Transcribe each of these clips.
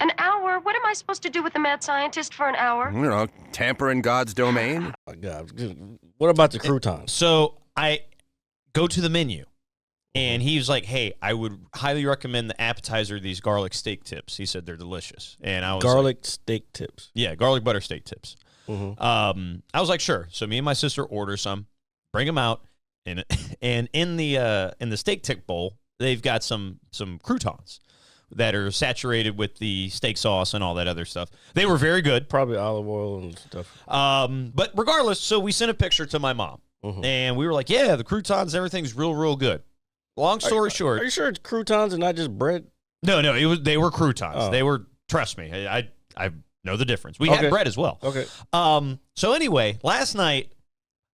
An hour? What am I supposed to do with the mad scientist for an hour? You know, tamper in God's domain. Oh, my God. What about the croutons? So I go to the menu, and he was like, hey, I would highly recommend the appetizer, these garlic steak tips. He said they're delicious. And I was Garlic steak tips. Yeah, garlic butter steak tips. Mm-hmm. I was like, sure. So me and my sister order some, bring them out, and in the steak tip bowl, they've got some croutons that are saturated with the steak sauce and all that other stuff. They were very good. Probably olive oil and stuff. But regardless, so we sent a picture to my mom, and we were like, yeah, the croutons, everything's real good. Long story short. Are you sure it's croutons and not just bread? No, they were croutons. Oh. They were, trust me, I know the difference. We had bread as well. Okay. So anyway, last night,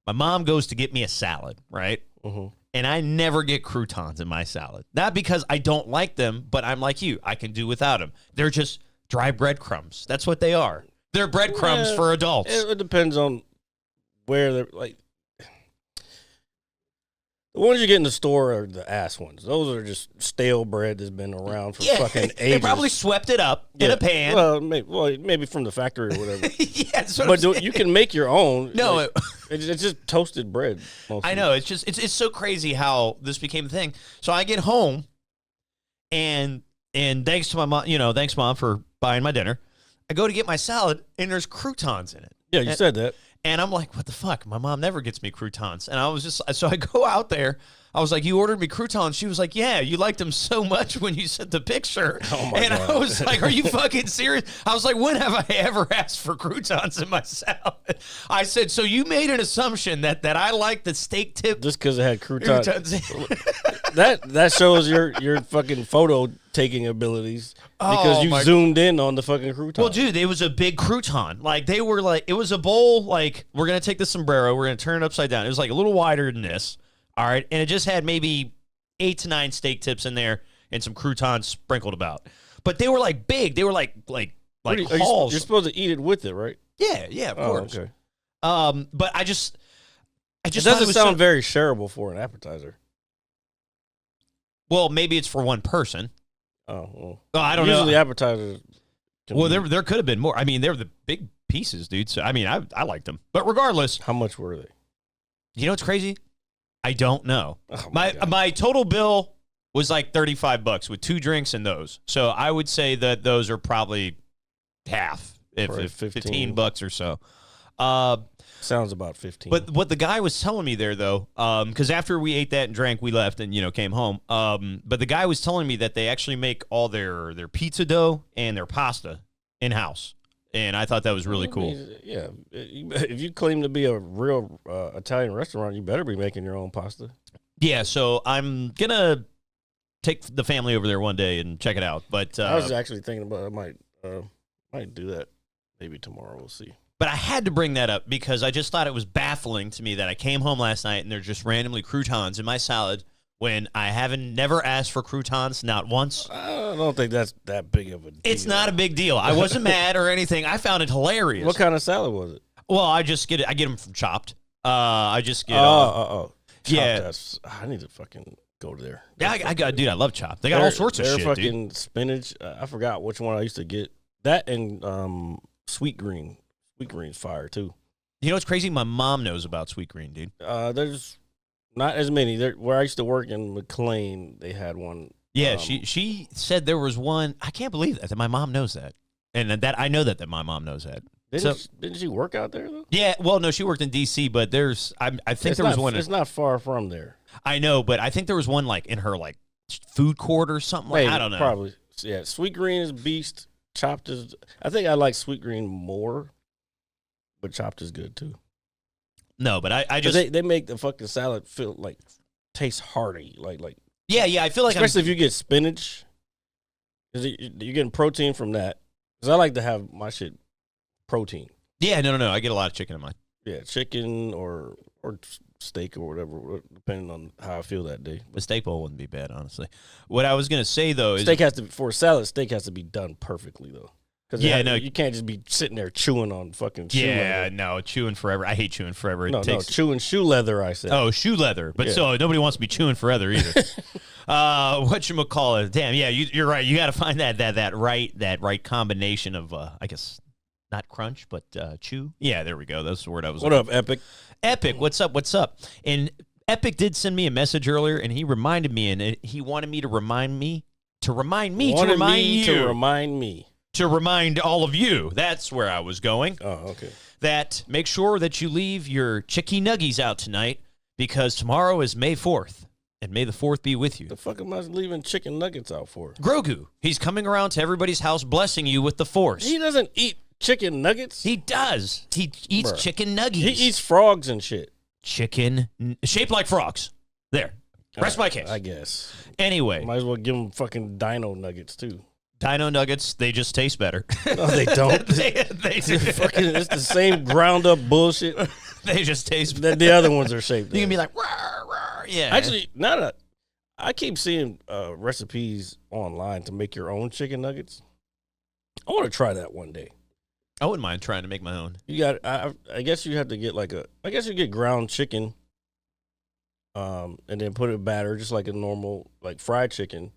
my mom goes to get me a salad, right? Mm-hmm. And I never get croutons in my salad. Not because I don't like them, but I'm like you. I can do without them. They're just dry breadcrumbs. That's what they are. They're breadcrumbs for adults. It depends on where they're, like, the ones you get in the store are the ass ones. Those are just stale bread that's been around for fucking ages. They probably swept it up in a pan. Well, maybe from the factory or whatever. Yeah, that's what but I'm saying. you can make your own. No, like, it's just toasted bread. Mostly. I know. It's so crazy how this became a thing. So I get home, and thanks to my mom, thanks Mom for buying my dinner. I go to get my salad, and there's croutons in it. Yeah, you said that. And I'm like, what the fuck? My mom never gets me croutons. And I was so I go out there. I was like, you ordered me croutons? She was like, yeah, you liked them so much when you sent the picture. Oh my God. I was like, are you fucking serious? I was like, when have I ever asked for croutons in my salad? I said, so you made an assumption that I like the steak tip. Just because it had croutons. croutons. that shows your fucking photo taking abilities because you zoomed in on the fucking crouton. Well, dude, it was a big crouton. Like, they were like, it was a bowl. Like, we're going to take the sombrero. We're going to turn it upside down. It was like a little wider than this. All right. And it just had maybe 8 to 9 steak tips in there and some croutons sprinkled about. But they were like big. They were like halls. You're supposed to eat it with it, right? Yeah, of course. Okay. But I just it doesn't sound very shareable for an appetizer. Well, maybe it's for one person. Oh, well. I don't know. Usually appetizers. Well, there could have been more. I mean, they're the big pieces, dude. So I mean, I liked them. But regardless, how much were they? You know what's crazy? I don't know. Oh my total bill was like $35 with 2 drinks and those. So I would say that those are probably half, if $15 or so. Sounds about 15. But what the guy was telling me there, though, because after we ate that and drank, we left and came home. But the guy was telling me that they actually make all their pizza dough and their pasta in house. And I thought that was really cool. Yeah. If you claim to be a real Italian restaurant, you better be making your own pasta. Yeah, so I'm going to take the family over there one day and check it out. But I was actually thinking about I might do that maybe tomorrow. We'll see. But I had to bring that up because I just thought it was baffling to me that I came home last night and there's just randomly croutons in my salad when I never asked for croutons, not once. I don't think that's that big of a deal. It's not a big deal. I wasn't mad or anything. I found it hilarious. What kind of salad was it? Well, I get them from Chopped. I just get Chopped, yeah. I need to fucking go there. Yeah, I got, dude, I love Chopped. They got all sorts of shit, fucking dude. Spinach. I forgot which one I used to get. That and sweet green. Sweet green's fire too. You know what's crazy? My mom knows about sweet green, dude. There's not as many. Where I used to work in McLean, they had one. Yeah, she said there was one. I can't believe that my mom knows that, and that I know that my mom knows that. Didn't she work out there though? Yeah, well, no, she worked in D.C., but I think there was one. It's not far from there. I know, but I think there was one like in her like food court or something. Maybe, I don't know. Probably. Yeah, sweet green is beast. Chopped is. I think I like sweet green more, but Chopped is good too. No, but I just they make the fucking salad feel like taste hearty, like yeah. I feel like especially if you get spinach, because you're getting protein from that. Because I like to have my shit protein. Yeah, no. I get a lot of chicken in mine. Yeah, chicken or steak or whatever, depending on how I feel that day. The steak bowl wouldn't be bad, honestly. What I was gonna say though is for a salad, steak has to be done perfectly though. Because you can't just be sitting there chewing on fucking shoe leather. No, chewing forever. I hate chewing forever. No, chewing shoe leather, I said. Oh, shoe leather. But so nobody wants to be chewing forever either. Whatchamacallit? Damn, yeah, you're right. You got to find that right combination of, I guess, not crunch, but chew. Yeah, there we go. That's the word I was What up, Epic? Epic, what's up? And Epic did send me a message earlier, and he reminded me, and he wanted me to remind all of you. That's where I was going. Oh, okay. That make sure that you leave your chicky nuggies out tonight because tomorrow is May 4th, and may the 4th be with you. The fuck am I leaving chicken nuggets out for? Grogu, he's coming around to everybody's house blessing you with the Force. He doesn't eat chicken nuggets. He does. He eats chicken nuggies. He eats frogs and shit. Chicken shaped like frogs. There. Rest my case. I guess. Anyway. Might as well give him fucking dino nuggets, too. Dino nuggets, they just taste better. No, they don't. they do. It's the same ground up bullshit. They just taste better. The other ones are shaped. You can be like, rawr, rawr. Yeah. Actually, I keep seeing recipes online to make your own chicken nuggets. I want to try that one day. I wouldn't mind trying to make my own. You got. I guess you have to get I guess you get ground chicken. And then put it batter just like a normal fried chicken,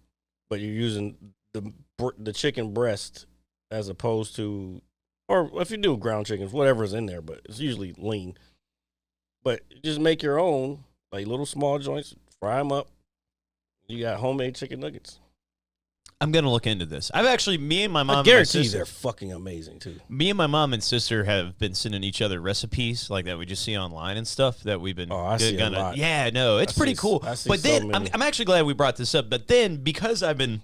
but you're using the chicken breast as opposed to, or if you do ground chickens, whatever's in there, but it's usually lean. But just make your own little small joints, fry them up. You got homemade chicken nuggets. I'm gonna look into this. Me and my mom. I guarantee they're fucking amazing too. Me and my mom and sister have been sending each other recipes like that we just see online and stuff that we've been. Oh, I see a lot. Yeah, no, it's pretty cool. But then I'm actually glad we brought this up. But then because I've been,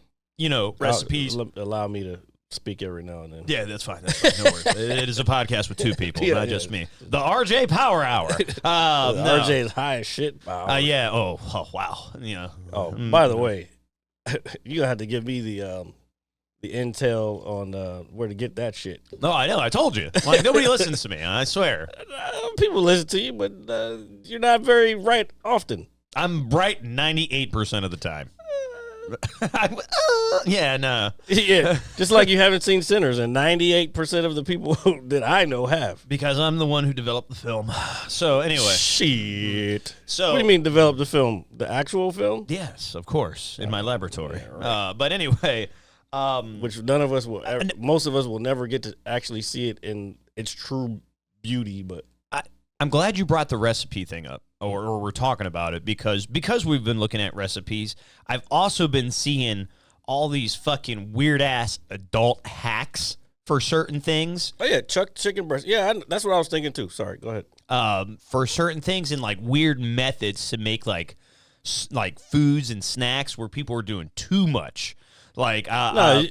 recipes. Allow me to speak every now and then. Yeah, that's fine. No worries. It is a podcast with two people, not just me. The RJ Power Hour. RJ is high as shit. Yeah. Oh, wow. Oh, by the way. You have to give me the intel on where to get that shit. No, I know. I told you. Nobody listens to me. I swear. People listen to you, but you're not very right often. I'm right 98% of the time. Yeah, no. Yeah, just like you haven't seen Sinners, and 98% of the people that I know have. Because I'm the one who developed the film. So, anyway. Shit. So, what do you mean developed the film? The actual film? Yes, of course, in my laboratory. Yeah, right. But anyway. Which none of us will ever, most of us will never get to actually see it in its true beauty, but. I'm glad you brought the recipe thing up, or we're talking about it, because we've been looking at recipes. I've also been seeing all these fucking weird-ass adult hacks for certain things. Oh, yeah, chuck chicken breast. Yeah, that's what I was thinking, too. Sorry, go ahead. For certain things and, weird methods to make, foods and snacks where people are doing too much. No.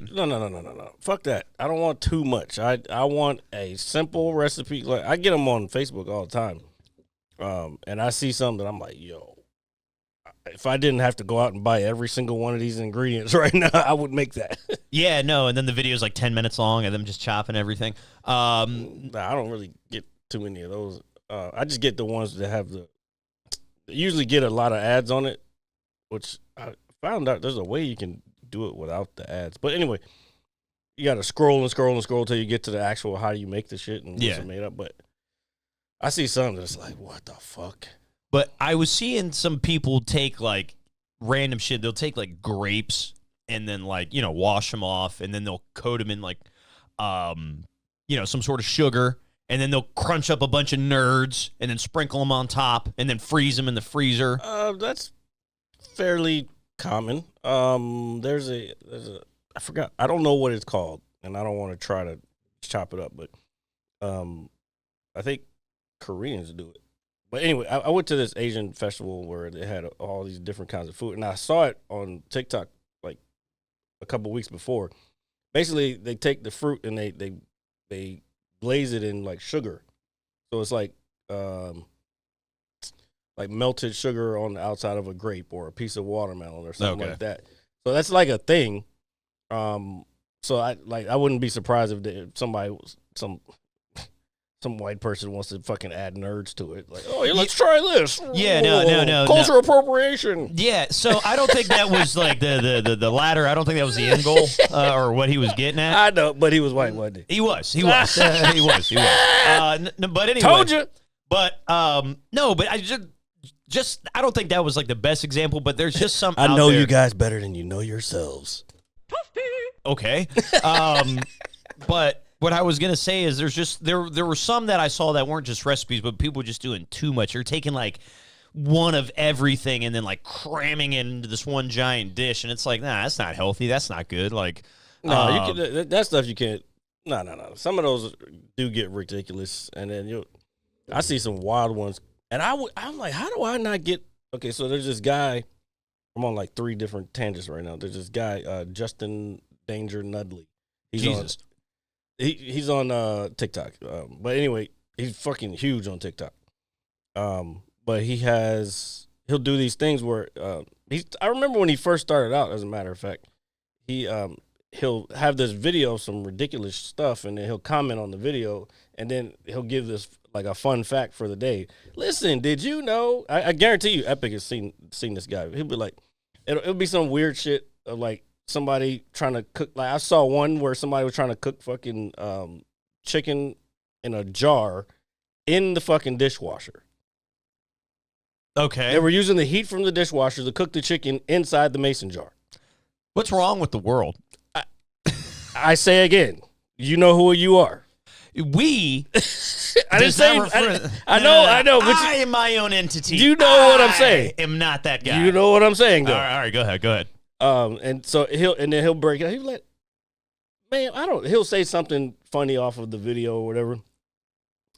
Fuck that. I don't want too much. I want a simple recipe. I get them on Facebook all the time. And I see something, I'm like, yo, if I didn't have to go out and buy every single one of these ingredients right now, I would make that. Yeah, no, and then the video is 10 minutes long of them just chopping everything. I don't really get too many of those. I just get the ones that have they usually get a lot of ads on it, which I found out there's a way you can do it without the ads. But anyway, you got to scroll and scroll and scroll till you get to the actual how do you make the shit and what's it made up. But I see something that's what the fuck? But I was seeing some people take random shit. They'll take grapes and then wash them off, and then they'll coat them in some sort of sugar, and then they'll crunch up a bunch of nerds and then sprinkle them on top and then freeze them in the freezer. That's fairly common. There's a I forgot. I don't know what it's called, and I don't want to try to chop it up, but I think Koreans do it. But anyway, I went to this Asian festival where they had all these different kinds of food, and I saw it on TikTok a couple weeks before. Basically, they take the fruit and they glaze it in sugar, so it's melted sugar on the outside of a grape or a piece of watermelon or something like that. So that's a thing. So I wouldn't be surprised if some some white person wants to fucking add nerds to it. Like, oh, yeah, let's try this. Yeah, no. Cultural appropriation. Yeah, so I don't think that was like the latter. I don't think that was the end goal or what he was getting at. I know, but he was white, wasn't he? He was. He was. But anyway. Told you. But no, but I just I don't think that was like the best example. But there's just some. I know out there. you guys better than you know yourselves. Okay. But what I was gonna say is there's just there were some that I saw that weren't just recipes, but people just doing too much. You're taking like one of everything and then like cramming it into this one giant dish, and it's like, nah, that's not healthy. That's not good. Like, no, you can, that stuff you can't. No. Some of those do get ridiculous, and then I see some wild ones, and I'm like, how do I not get? Okay, so there's this guy. I'm on like 3 different tangents right now. There's this guy, Justin Danger Nudley. He's on TikTok. But anyway, he's fucking huge on TikTok. But he'll do these things where I remember when he first started out, as a matter of fact, he'll have this video of some ridiculous stuff, and then he'll comment on the video, and then he'll give this like a fun fact for the day. Listen, did you know? I guarantee you, Epic has seen this guy. He'll be like, it'll be some weird shit of like somebody trying to cook. Like I saw one where somebody was trying to cook fucking chicken in a jar in the fucking dishwasher. okay. They were using the heat from the dishwasher to cook the chicken inside the mason jar. What's wrong with the world? I say again, you know who you are. We. I didn't say. I know. But I am my own entity. You know what I'm saying. I am not that guy. You know what I'm saying, though. All right. Go ahead. And so he'll break it. He'll like, man, he'll say something funny off of the video or whatever,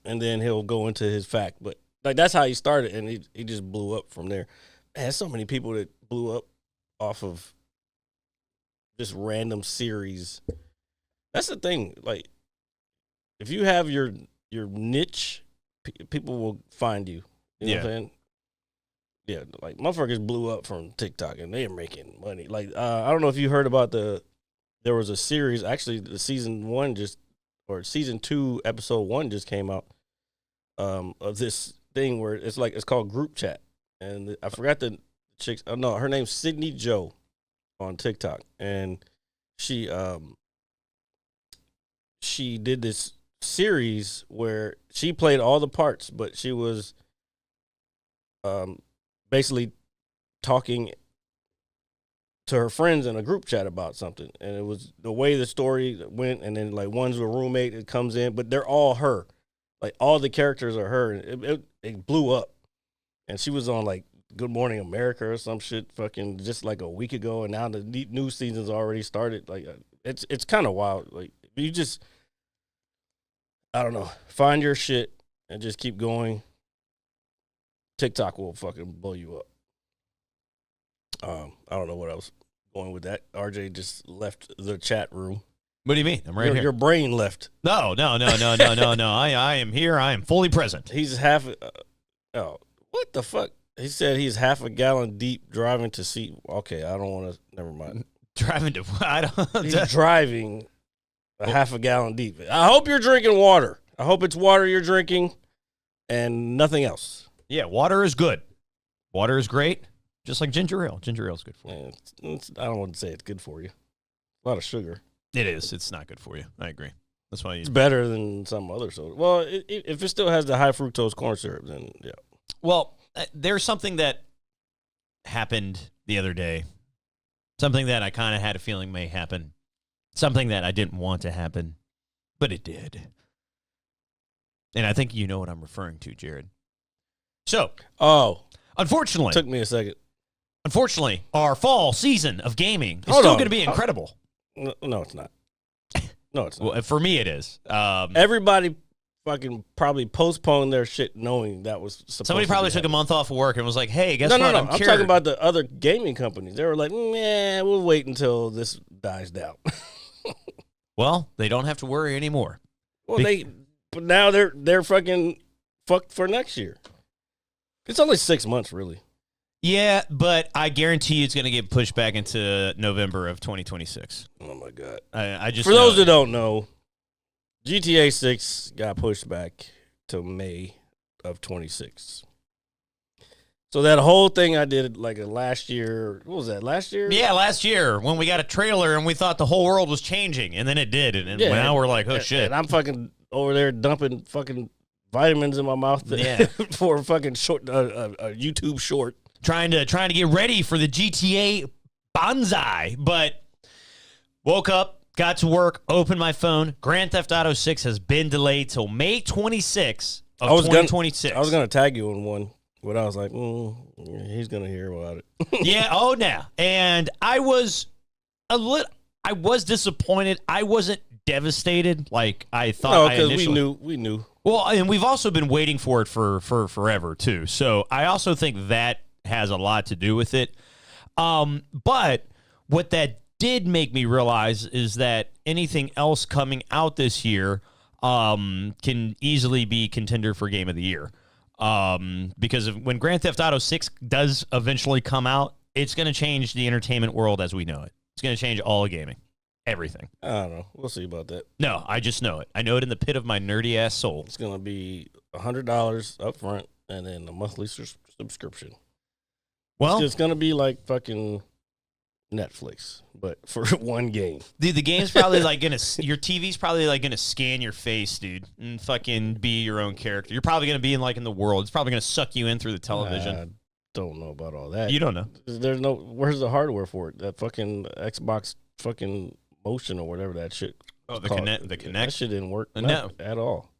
and then he'll go into his fact. But like that's how he started, and he just blew up from there. Man, so many people that blew up off of just random series. That's the thing. Like, if you have your niche, people will find you. You know what I'm saying? Yeah, like motherfuckers blew up from TikTok and they're making money. Like I don't know if you heard about there was a series, actually the season 2 episode 1 just came out of this thing where it's called group chat. And I forgot the chick's her name's Sydney Joe on TikTok, and she did this series where she played all the parts, but she was basically talking to her friends in a group chat about something, and it was the way the story went. And then like one's a roommate that comes in, but they're all her, like all the characters are her. And it blew up, and she was on like Good Morning America or some shit, fucking just like a week ago, and now the new season's already started. Like it's kind of wild. Like you just, I don't know, find your shit and just keep going. TikTok will fucking blow you up. I don't know what else going with that. RJ just left the chat room. What do you mean? I'm right here. Your brain left. No. I am here. I am fully present. He's half. What the fuck? He said he's half a gallon deep driving to see. Okay, I don't want to. Never mind. Driving to what? I don't. He's driving a half a gallon deep. I hope you're drinking water. I hope it's water you're drinking and nothing else. Yeah, water is good. Water is great. Just like ginger ale. Ginger ale is good for you. Yeah, I don't want to say it's good for you. A lot of sugar. It is. It's not good for you. I agree. That's why it's better than some other soda. Well, if it still has the high fructose corn syrup, then yeah. Well, there's something that happened the other day. Something that I kind of had a feeling may happen. Something that I didn't want to happen, but it did. And I think you know what I'm referring to, Jared. So, unfortunately, took me a second. Unfortunately, our fall season of gaming is still going to be incredible. No, it's not. No, it's not. Well, for me, it is. Everybody fucking probably postponed their shit knowing that was supposed Somebody probably took a month off of work and was like, hey, guess what? No. I'm talking about the other gaming companies. They were like, nah, we'll wait until this dies down. Well, they don't have to worry anymore. Well, but now they're fucking fucked for next year. It's only 6 months, really. Yeah, but I guarantee you it's going to get pushed back into November of 2026. Oh, my God. I just For those that don't know, GTA 6 got pushed back. till May of 26. So that whole thing I did like last year. What was that? Last year? Yeah, last year when we got a trailer and we thought the whole world was changing, and then it did, and now we're like, oh shit! And I'm fucking over there dumping fucking vitamins in my mouth for a fucking short a YouTube short. Trying to get ready for the GTA Banzai, but woke up, got to work, opened my phone. Grand Theft Auto 6 has been delayed till May 26th of 2026. I was gonna tag you in one. But I was like, he's gonna hear about it. Yeah. Oh, no. And I was disappointed. I wasn't devastated like I thought. No, because we knew. Well, and we've also been waiting for it for forever too. So I also think that has a lot to do with it. But what that did make me realize is that anything else coming out this year can easily be contender for Game of the Year. Because when Grand Theft Auto 6 does eventually come out, it's going to change the entertainment world as we know it. It's going to change all of gaming. Everything. I don't know. We'll see about that. No, I just know it. I know it in the pit of my nerdy-ass soul. It's going to be $100 up front and then a monthly subscription. Well, it's going to be like fucking Netflix, but for one game. Dude, the game's probably like your TV's probably like gonna scan your face, dude, and fucking be your own character. You're probably gonna be in the world. It's probably gonna suck you in through the television. I don't know about all that. You don't know. Where's the hardware for it? That fucking Xbox fucking Motion or whatever that shit. Oh, the Kinect. The Kinect. That shit didn't work. No, at all.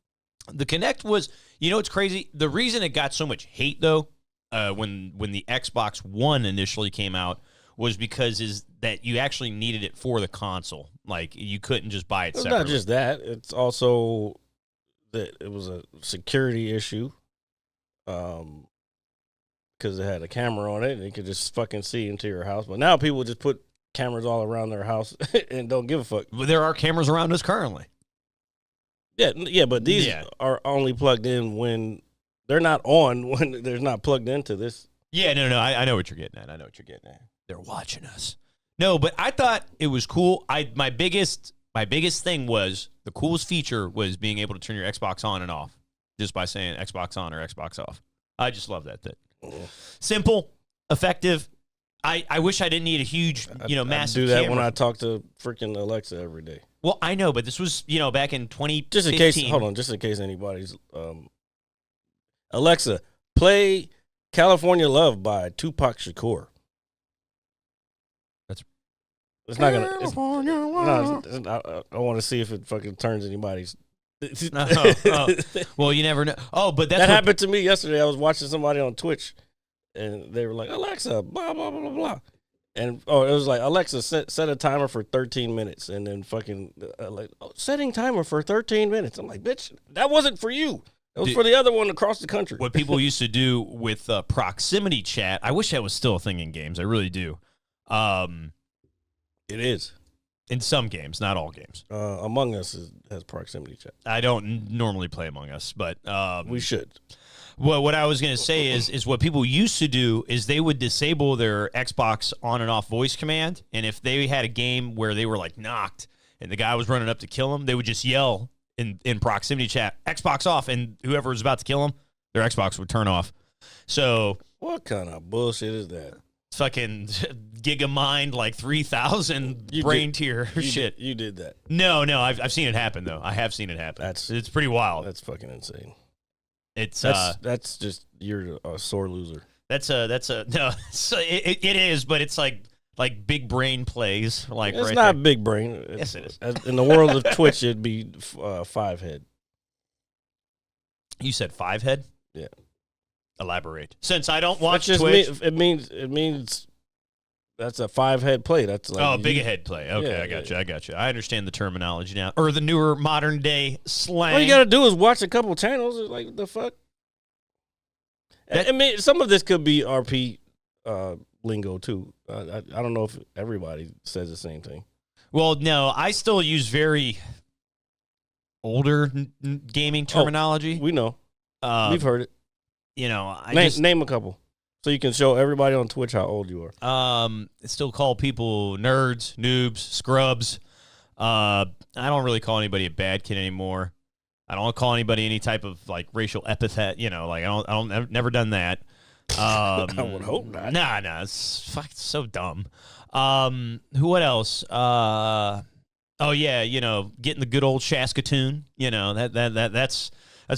The Kinect was. You know, it's crazy. The reason it got so much hate though, when the Xbox One initially came out, was because that you actually needed it for the console. Like, you couldn't just buy it separately. It's not just that. It's also that it was a security issue. Because it had a camera on it and you could just fucking see into your house. But now people just put cameras all around their house and don't give a fuck. Well, there are cameras around us currently. Yeah, but these are only plugged in when they're not on, when they're not plugged into this. Yeah, no, I know what you're getting at. They're watching us. No, but I thought it was cool. My biggest thing was the coolest feature was being able to turn your Xbox on and off just by saying Xbox on or Xbox off. I just love that. Simple, effective. I wish I didn't need a huge, massive I do that camera. when I talk to freaking Alexa every day. Well, I know, but this was, back in 2015. Just in case anybody's Alexa, play California Love by Tupac Shakur. It's not gonna. I want to see if it fucking turns anybody's. Well, you never know. Oh, but that happened to me yesterday. I was watching somebody on Twitch, and they were like, "Alexa, blah blah blah blah blah," and it was like, "Alexa, set a timer for 13 minutes," and then fucking setting timer for 13 minutes. I'm like, "Bitch, that wasn't for you. That was for the other one across the country." What people used to do with proximity chat, I wish that was still a thing in games. I really do. It is. In some games, not all games. Among Us has proximity chat. I don't normally play Among Us, but we should. Well, what I was going to say is what people used to do is they would disable their Xbox on and off voice command, and if they had a game where they were like knocked and the guy was running up to kill them, they would just yell in proximity chat, Xbox off, and whoever was about to kill them, their Xbox would turn off. So what kind of bullshit is that? Fucking Gigamind like 3,000 brain tier shit. You did that. No, I've seen it happen though. I have seen it happen. It's pretty wild. That's fucking insane. That's just you're a sore loser. No. It is, but it's like big brain plays. Like it's right not there. big brain. Yes, it is. In the world of Twitch, it'd be 5 head. You said 5 head? Yeah. Elaborate. Since I don't watch just Twitch, it means that's a 5 head play. That's like big head play. Okay, yeah, I got you. I understand the terminology now, or the newer modern day slang. All you gotta do is watch a couple channels. Like the fuck. I mean, some of this could be RP lingo too. I don't know if everybody says the same thing. Well, no, I still use very older gaming terminology. We know. We've heard it. Name a couple so you can show everybody on Twitch how old you are. Still call people nerds, noobs, scrubs. I don't really call anybody a bad kid anymore. I don't want to call anybody any type of like racial epithet. You know, like I've never done that. I would hope not. Nah, it's so dumb. What else? Oh yeah, you know, getting the good old Saskatoon. You know, that's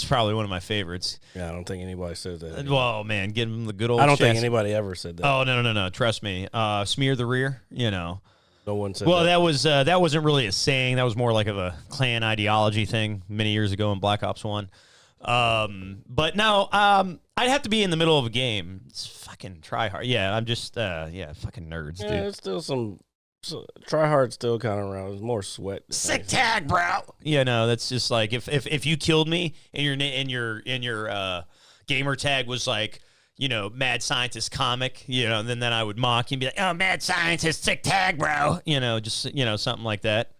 probably one of my favorites. Yeah, I don't think anybody says that. Well, man, getting them the good old. I don't think anybody ever said that. Oh no, trust me. Smear the rear. You know. No one said Well, that. that wasn't really a saying. That was more like of a Klan ideology thing many years ago in Black Ops 1. But no, I'd have to be in the middle of a game. It's fucking try hard. Yeah, I'm just fucking nerds, Yeah, dude. it's still try hard still kind of around. It's more sweat. Sick tag, bro. You know, that's just like if you killed me and your gamer tag was like, you know, Mad Scientist comic, you know, and then I would mock you and be like, oh, Mad Scientist, sick tag, bro. You know, just, you know, something like that.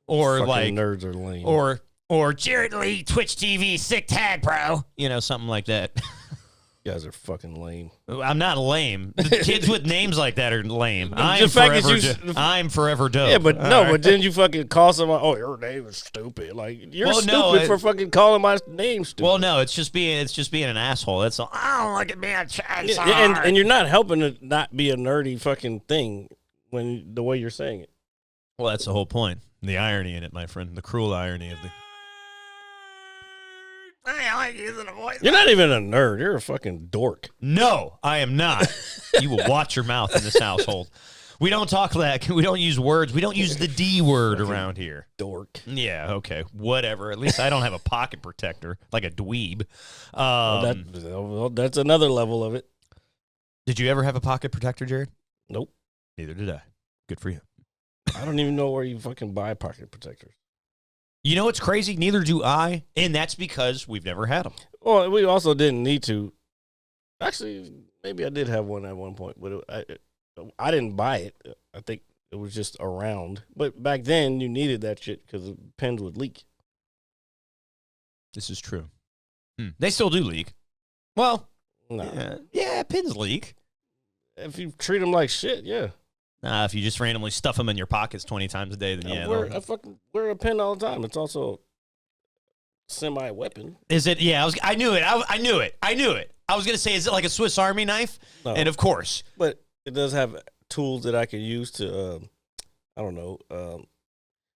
Or fucking like nerds are lame. Or Jared Lee, Twitch TV, sick tag, bro. You know, something like that. You guys are fucking lame. I'm not lame. The kids with names like that are lame. The fact I'm forever dope. Yeah, but no, but then you fucking call somebody, oh, your name is stupid. Like, you're stupid for fucking calling my name stupid. Well, no, it's just being an asshole. That's all. Oh, look at me, I'm trying so and hard. you're not helping it not be a nerdy fucking thing when the way you're saying it. Well, that's the whole point. The irony in it, my friend. The cruel irony of the. I like using a voice. You're not even a nerd. You're a fucking dork. No, I am not. You will watch your mouth in this household. We don't talk that. We don't use words. We don't use the D word around here. Dork. Yeah, okay. Whatever. At least I don't have a pocket protector like a dweeb. Well, that's another level of it. Did you ever have a pocket protector, Jared? Nope. Neither did I. Good for you. I don't even know where you fucking buy pocket protectors. You know what's crazy? Neither do I, and that's because we've never had them. Well, we also didn't need to. Actually, maybe I did have one at one point, but I didn't buy it. I think it was just around. But back then, you needed that shit because the pens would leak. This is true. They still do leak. Well, no. Yeah, pins leak. If you treat them like shit, yeah. If you just randomly stuff them in your pockets 20 times a day, then yeah. I fucking wear a pen all the time. It's also a semi-weapon. Is it? Yeah, I knew it. I knew it. I was going to say, is it like a Swiss Army knife? No. And of course. But it does have tools that I can use to,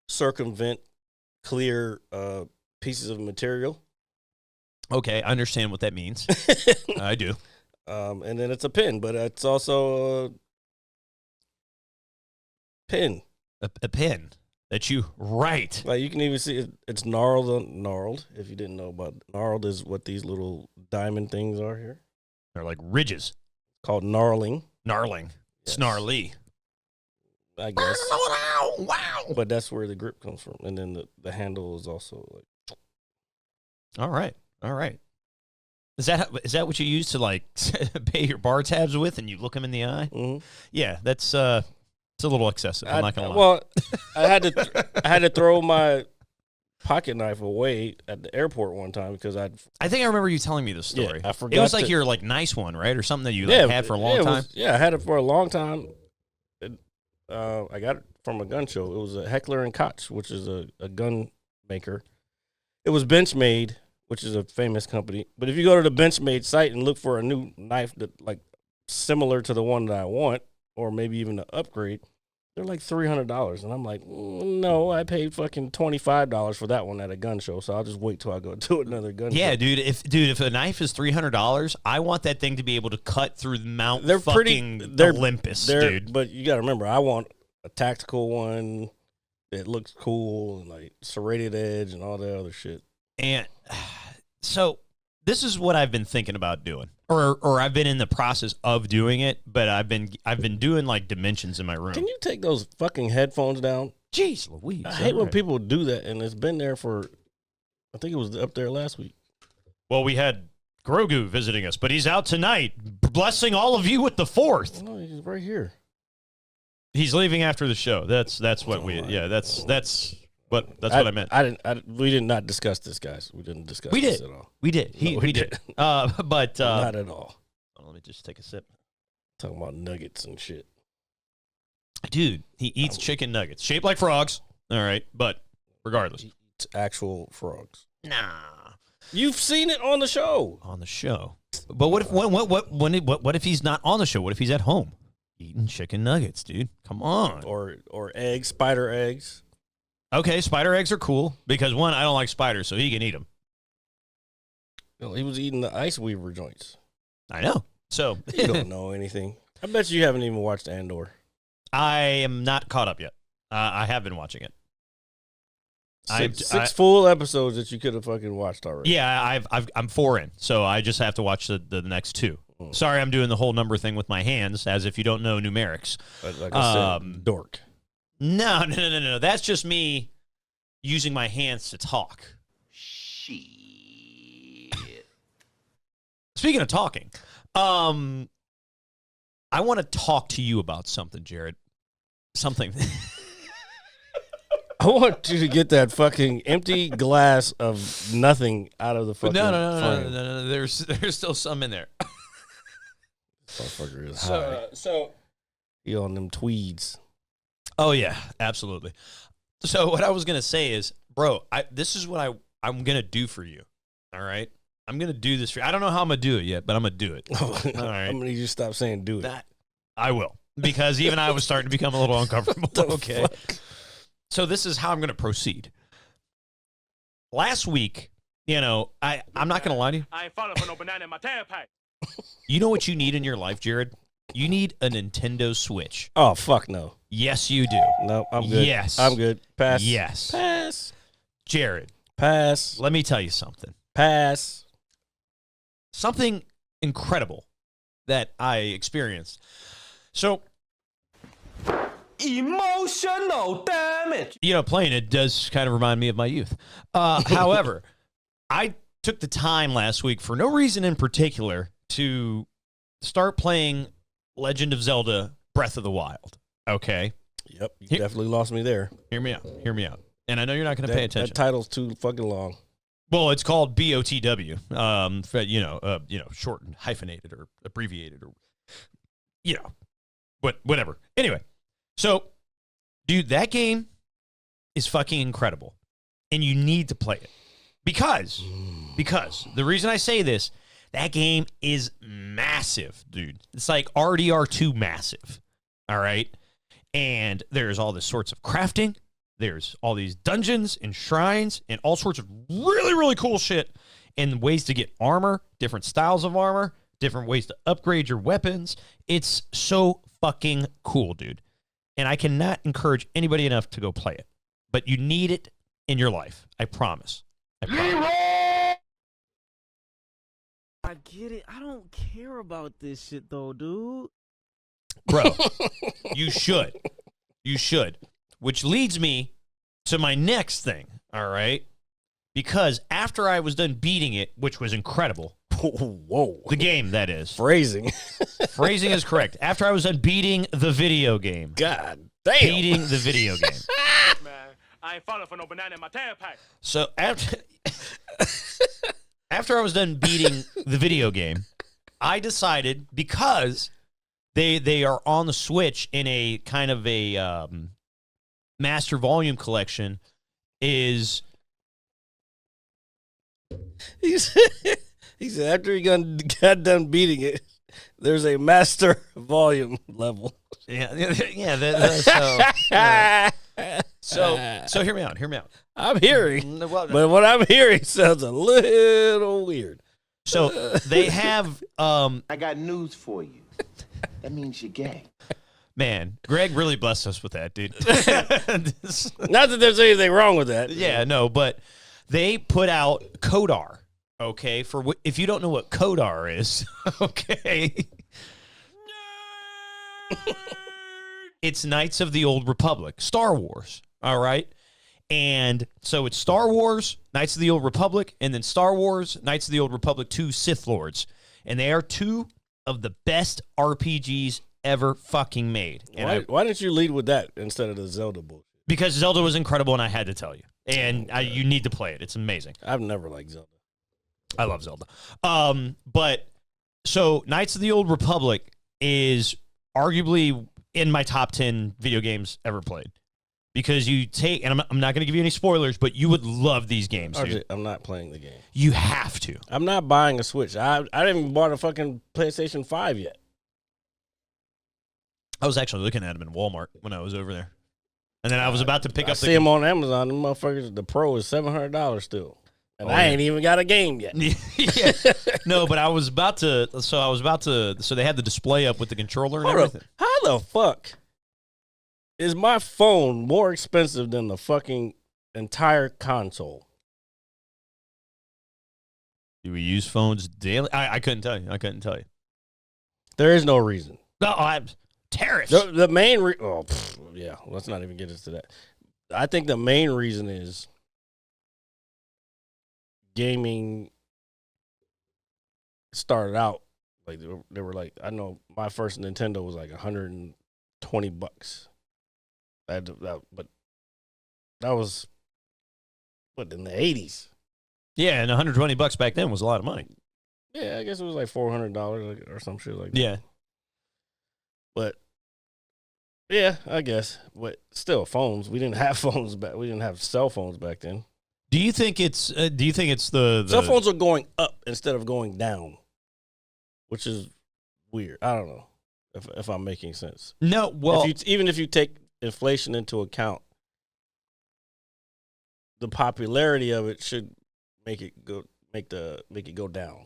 circumvent clear pieces of material. Okay, I understand what that means. I do. And then it's a pen, but it's also a pen. A pen that you write. Like you can even see it's gnarled. If you didn't know about it. Gnarled is what these little diamond things are here. They're like ridges. Called gnarling. Gnarling. Yes. Snarly. I guess. Wow. But that's where the grip comes from. And then the handle is also like. All right. Is that what you use to like pay your bar tabs with, and you look them in the eye? Mm-hmm. Yeah, it's a little excessive. I'm not gonna lie. Well, I had to throw my pocket knife away at the airport one time because I think I remember you telling me this story. Yeah, I forgot. It was like your like nice one, right, or something that you had for a long time. I had it for a long time. I got it from a gun show. It was a Heckler and Koch, which is a gun maker. It was Benchmade, which is a famous company. But if you go to the Benchmade site and look for a new knife that like similar to the one that I want, or maybe even an upgrade, they're like $300. And I'm like, no, I paid fucking $25 for that one at a gun show, so I'll just wait till I go to another gun show. Yeah, dude. If a knife is $300, I want that thing to be able to cut through Mount Olympus, dude. But you got to remember, I want a tactical one that looks cool and like serrated edge and all that other shit. And so this is what I've been thinking about doing, or I've been in the process of doing it, but I've been doing like dimensions in my room. Can you take those fucking headphones down? Jeez Louise. I hate when people do that, and it's been there for, I think it was up there last week. Well, we had Grogu visiting us, but he's out tonight, blessing all of you with the 4th. No, he's right here. He's leaving after the show. That's what that's what I meant. We did not discuss this, guys. We didn't discuss this at all. We did. We did. But not at all. Let me just take a sip. Talking about nuggets and shit. Dude, he eats chicken nuggets shaped like frogs. All right, but regardless, He eats actual frogs. Nah. You've seen it on the show. On the show. But what if he's not on the show? What if he's at home eating chicken nuggets, dude? Come on. Or eggs, spider eggs. Okay, spider eggs are cool because, one, I don't like spiders, so he can eat them. Well, he was eating the ice weaver joints. I know. So You don't know anything. I bet you haven't even watched Andor. I am not caught up yet. I have been watching it. Six full episodes that you could have fucking watched already. Yeah, I'm 4 in, so I just have to watch the next 2. Sorry, I'm doing the whole number thing with my hands, as if you don't know numerics. Like I said, dork. No. That's just me using my hands to talk. Shit. Speaking of talking, I want to talk to you about something, Jared. Something. I want you to get that fucking empty glass of nothing out of the fucking No. There's still some in there. Motherfucker is high. So he on them tweeds. Oh yeah, absolutely. So what I was gonna say is, bro, this is what I'm gonna do for you. All right, I'm gonna do this for you. I don't know how I'm gonna do it yet, but I'm gonna do it. All right, I'm gonna need you to stop saying "do it." I will, because even I was starting to become a little uncomfortable. Okay. Fuck? So this is how I'm going to proceed. Last week, I'm not going to lie to you. I ain't falling for no banana in my tailpipe. You know what you need in your life, Jared? You need a Nintendo Switch. Oh fuck no. Yes, you do. No, I'm good. Yes. I'm good. Pass. Yes. Pass. Jared, Pass. let me tell you something. Pass. Something incredible that I experienced. So, Emotional damage. playing it does kind of remind me of my youth. However, I took the time last week for no reason in particular to start playing Legend of Zelda Breath of the Wild. Okay? Yep. You definitely lost me there. Hear me out. And I know you're not going to pay attention. That title's too fucking long. Well, it's called BOTW. Shortened, hyphenated, or abbreviated, or whatever. Anyway. So, dude, that game is fucking incredible, and you need to play it because the reason I say this, that game is massive, dude. It's like RDR2 massive, all right? And there's all this sorts of crafting. There's all these dungeons and shrines and all sorts of really, really cool shit and ways to get armor, different styles of armor, different ways to upgrade your weapons. It's so fucking cool, dude. And I cannot encourage anybody enough to go play it. But you need it in your life. I promise. I get it. I don't care about this shit, though, dude. Bro, you should. You should. Which leads me to my next thing, all right? Because after I was done beating it, which was incredible. Whoa. The game, that is. Phrasing. Phrasing is correct. After I was done beating the video game. God damn. Beating the video game. Man, I ain't falling for no banana in my tailpipe. So after I was done beating the video game, I decided, because they are on the Switch in a kind of a master volume collection, is... He said after he got done beating it, there's a master volume level. Yeah. So hear me out. I'm hearing, Well, but what I'm hearing sounds a little weird. So they have, I got news for you. That means you're gay. man, Greg really blessed us with that, dude. Not that there's anything wrong with that. Yeah, no, but they put out Kodar. Okay, if you don't know what Kodar is, okay, it's Knights of the Old Republic, Star Wars. All right, and so it's Star Wars, Knights of the Old Republic, and then Star Wars, Knights of the Old Republic 2, Sith Lords, and they are two of the best RPGs ever fucking made. And Why didn't you lead with that instead of the Zelda bullshit? because Zelda was incredible, and I had to tell you, and you need to play it. It's amazing. I've never liked Zelda. I love Zelda. But so Knights of the Old Republic is arguably in my top 10 video games ever played. because you take, and I'm not going to give you any spoilers, but you would love these games, dude. RJ, I'm not playing the game. You have to. I'm not buying a Switch. I didn't even bought a fucking PlayStation 5 yet. I was actually looking at them in Walmart when I was over there. And then I was about to pick I up see them on Amazon. Them motherfuckers, the Pro is $700 still. And I ain't even got a game yet. Yeah. No, but I was about to, so they had the display up with the controller and Hold up. everything. How the fuck is my phone more expensive than the fucking entire console? Do we use phones daily? I couldn't tell you. There is no reason. No, tariffs. The main yeah, let's not even get into that. I think the main reason is gaming started out like they were like, I know my first Nintendo was like $120. But that was in the 80s. Yeah, and $120 back then was a lot of money. Yeah, I guess it was like $400 or some shit like that. Yeah. But yeah, I guess. But still, phones. We didn't have phones back. We didn't have cell phones back then. Do you think it's the Cell phones are going up instead of going down, which is weird. I don't know if I'm making sense. No, well, Even if you take inflation into account, the popularity of it should make it go down.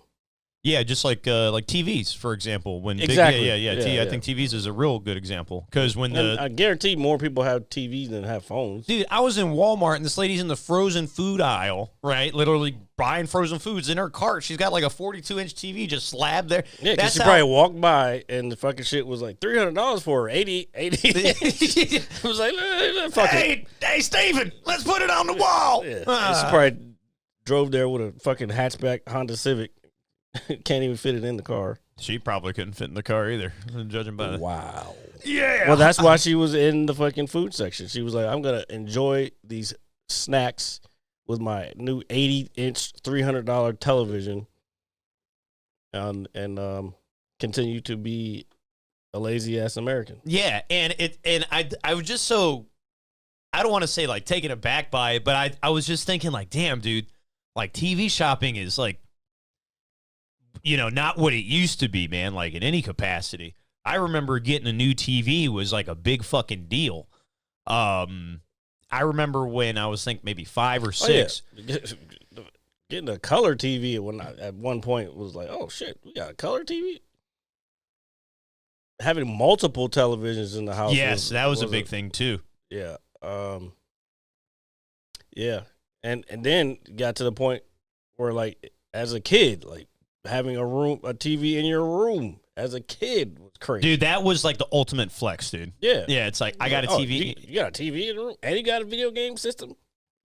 yeah, just like TVs, for example. When Exactly. I think TVs is a real good example because when And I guarantee more people have TVs than have phones. dude, I was in Walmart and this lady's in the frozen food aisle, right? Literally buying frozen foods in her cart. She's got like a 42-inch TV just slabbed there. Yeah, because That's she how- probably walked by and the fucking shit was like $300 for her. 80. It was like, fuck it. Hey, Steven, let's put it on the wall. Yeah. And she probably drove there with a fucking hatchback Honda Civic. Can't even fit it in the car. She probably couldn't fit in the car either, judging by Wow. Yeah. Well, that's why she was in the fucking food section. She was like, I'm going to enjoy these snacks with my new 80-inch, $300 television and continue to be a lazy-ass American. Yeah, and I was just so, I don't want to say like taken aback by it, but I was just thinking like, damn, dude, like TV shopping is like, not what it used to be, man, like in any capacity. I remember getting a new TV was like a big fucking deal. I remember when I was maybe 5 or 6. Oh, yeah. Getting a color TV at one point was like, oh shit, we got a color TV. Having multiple televisions in the house. Yes, that was a big thing too. Yeah. Yeah. And then got to the point where like as a kid, like having a TV in your room as a kid was crazy. Dude, that was like the ultimate flex, dude. Yeah. Yeah, it's like I got a TV. You got a TV in the room and you got a video game system?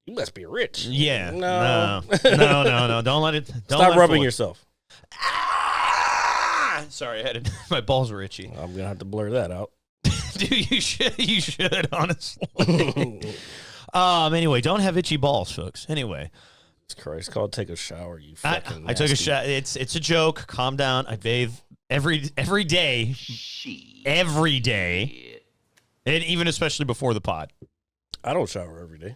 You must be rich. Yeah. No. No. Don't let it. Stop rubbing yourself. Ah! Sorry, my balls were itchy. I'm going to have to blur that out. Dude, you should, honestly. Anyway, don't have itchy balls, folks. Anyway. It's called take a shower, you fucking I took a nasty. shower. It's a joke. Calm down. I bathe every day. Every day. And even especially before the pod. I don't shower every day.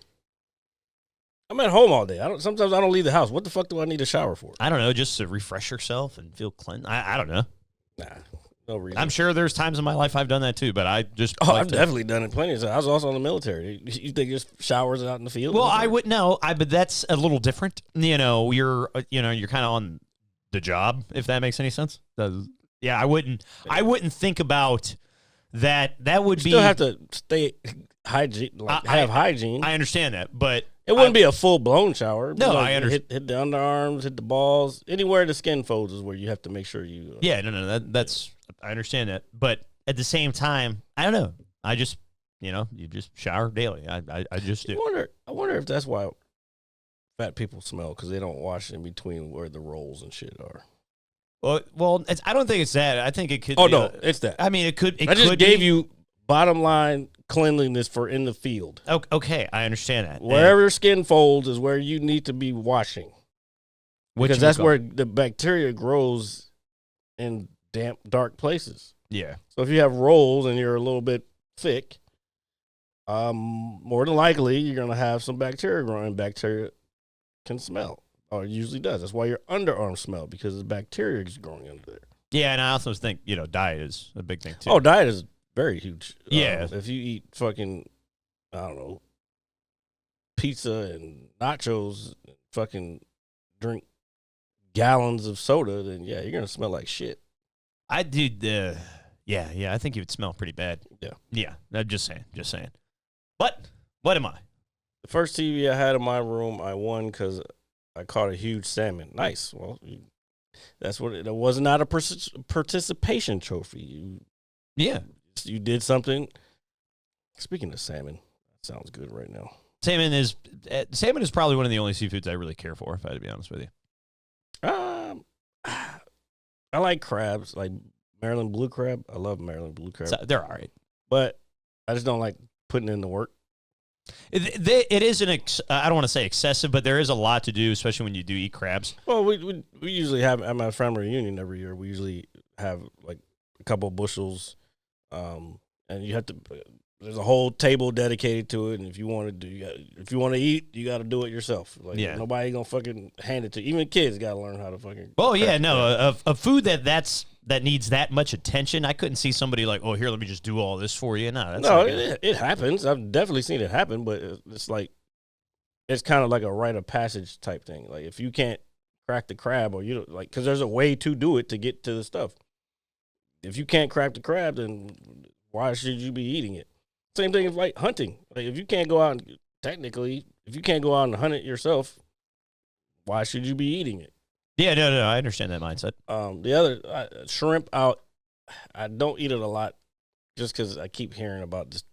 I'm at home all day. Sometimes I don't leave the house. What the fuck do I need a shower for? I don't know, just to refresh yourself and feel clean. I don't know. Nah, no reason. I'm sure there's times in my life I've done that too, but I just I've definitely done it plenty of times. I was also in the military. You think there's showers out in the field? Well, I would know. But that's a little different. You're kind of on the job, if that makes any sense. Yeah, I wouldn't think about that. That would still have to stay hygiene, have hygiene. I understand that, but it wouldn't be a full blown shower. No, Like, I understand. Hit the underarms, hit the balls, anywhere the skin folds is where you have to make sure you. Yeah, no, that's I understand that, but at the same time, I don't know. I just you just shower daily. I just do. I wonder if that's why fat people smell because they don't wash in between where the rolls and shit are. Well, I don't think it's that. I think it could. Oh be no, it's that. I mean, it could. I just gave you bottom line cleanliness for in the field. Okay, I understand that. Wherever skin folds is where you need to be washing. Because that's where the bacteria grows in damp, dark places. Yeah. So if you have rolls and you're a little bit thick, More than likely, you're gonna have some bacteria growing. Bacteria can smell, or it usually does. That's why your underarms smell, because the bacteria is growing under there. Yeah, and I also think, diet is a big thing too. Oh, diet is very huge. Yeah. If you eat fucking, I don't know, pizza and nachos, fucking drink gallons of soda, then yeah, you're gonna smell like shit. I do the I think you would smell pretty bad. Yeah. I'm just saying. But what am I? The first TV I had in my room, I won because I caught a huge salmon. Nice. Well, that's what it was. Not a participation trophy. You did something. Speaking of salmon, that sounds good right now. Salmon is probably one of the only seafoods I really care for, if I had to be honest with you. I like crabs, like Maryland blue crab. I love Maryland blue crab. So they're all right. But I just don't like putting in the work. It is I don't want to say excessive, but there is a lot to do, especially when you do eat crabs. Well, we usually have, at my family reunion every year, we usually have like a couple of bushels, and you have to. There's a whole table dedicated to it, and if you want to eat, you got to do it yourself. Like, nobody gonna fucking hand it to you. Even kids got to learn how to fucking. Oh yeah, no, a food that needs that much attention. I couldn't see somebody like, oh, here, let me just do all this for you. It happens. I've definitely seen it happen, but it's like, it's kind of like a rite of passage type thing. Like, if you can't crack the crab, or you like, because there's a way to do it to get to the stuff. If you can't crack the crab, then why should you be eating it? Same thing as like hunting. Like, if you can't go out and hunt it yourself, why should you be eating it? Yeah, no, I understand that mindset. The other shrimp out, I don't eat it a lot, just because I keep hearing about this.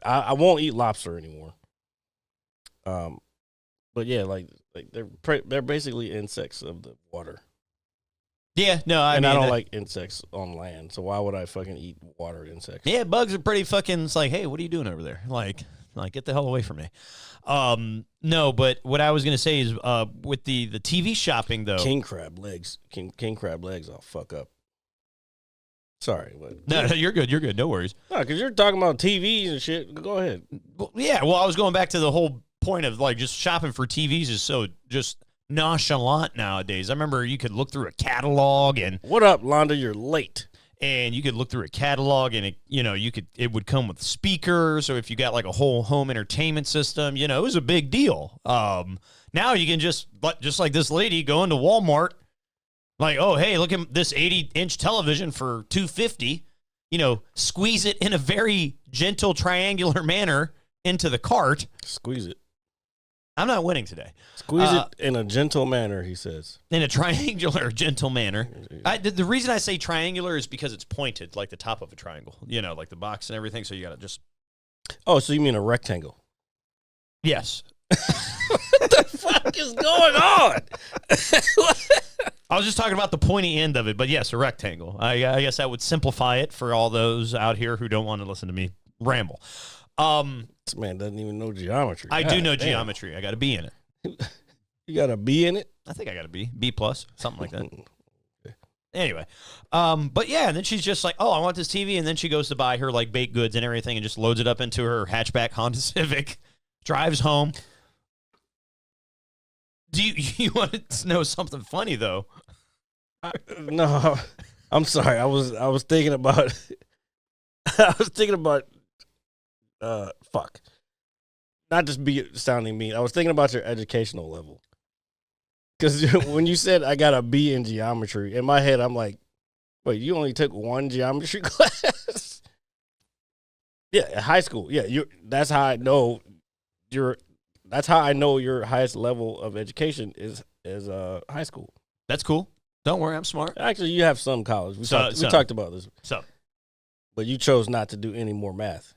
I won't eat lobster anymore. But yeah, like they're basically insects of the water. Yeah, no, I don't like insects on land, so why would I fucking eat water insects? Yeah, bugs are pretty fucking. It's like, hey, what are you doing over there? Like get the hell away from me. No, but what I was gonna say is, with the TV shopping though, king crab legs, I'll fuck up. Sorry, but no, you're good. No worries. No, because you're talking about TVs and shit. Go ahead. Well, yeah, I was going back to the whole point of like just shopping for TVs is so just nonchalant nowadays. I remember you could look through a catalog and what up, Londa? You're late. And you could look through a catalog and it would come with speakers, or if you got like a whole home entertainment system, it was a big deal. Now you can just like this lady go into Walmart, like, oh, hey, look at this 80-inch television for $250, squeeze it in a very gentle triangular manner into the cart. Squeeze it. I'm not winning today. Squeeze it in a gentle manner, he says. In a triangular, gentle manner. The reason I say triangular is because it's pointed, like the top of a triangle. Like the box and everything, so you got to just... Oh, so you mean a rectangle? Yes. What the fuck is going on? I was just talking about the pointy end of it, but yes, a rectangle. I guess that would simplify it for all those out here who don't want to listen to me ramble. This man doesn't even know geometry. I do know geometry. I got a B in it. You got a B in it? I think I got a B. B plus, something like that. Okay. Anyway, but yeah, and then she's just like, oh, I want this TV, and then she goes to buy her like baked goods and everything and just loads it up into her hatchback Honda Civic, drives home. Do you want to know something funny though? No, I'm sorry. I was thinking about fuck. Not just be sounding mean. I was thinking about your educational level. Because when you said I got a B in geometry, in my head I'm like, wait, you only took one geometry class? Yeah, high school. Yeah, that's how I know your highest level of education is high school. That's cool. Don't worry, I'm smart. Actually, you have some college. We talked about this. So, but you chose not to do any more math.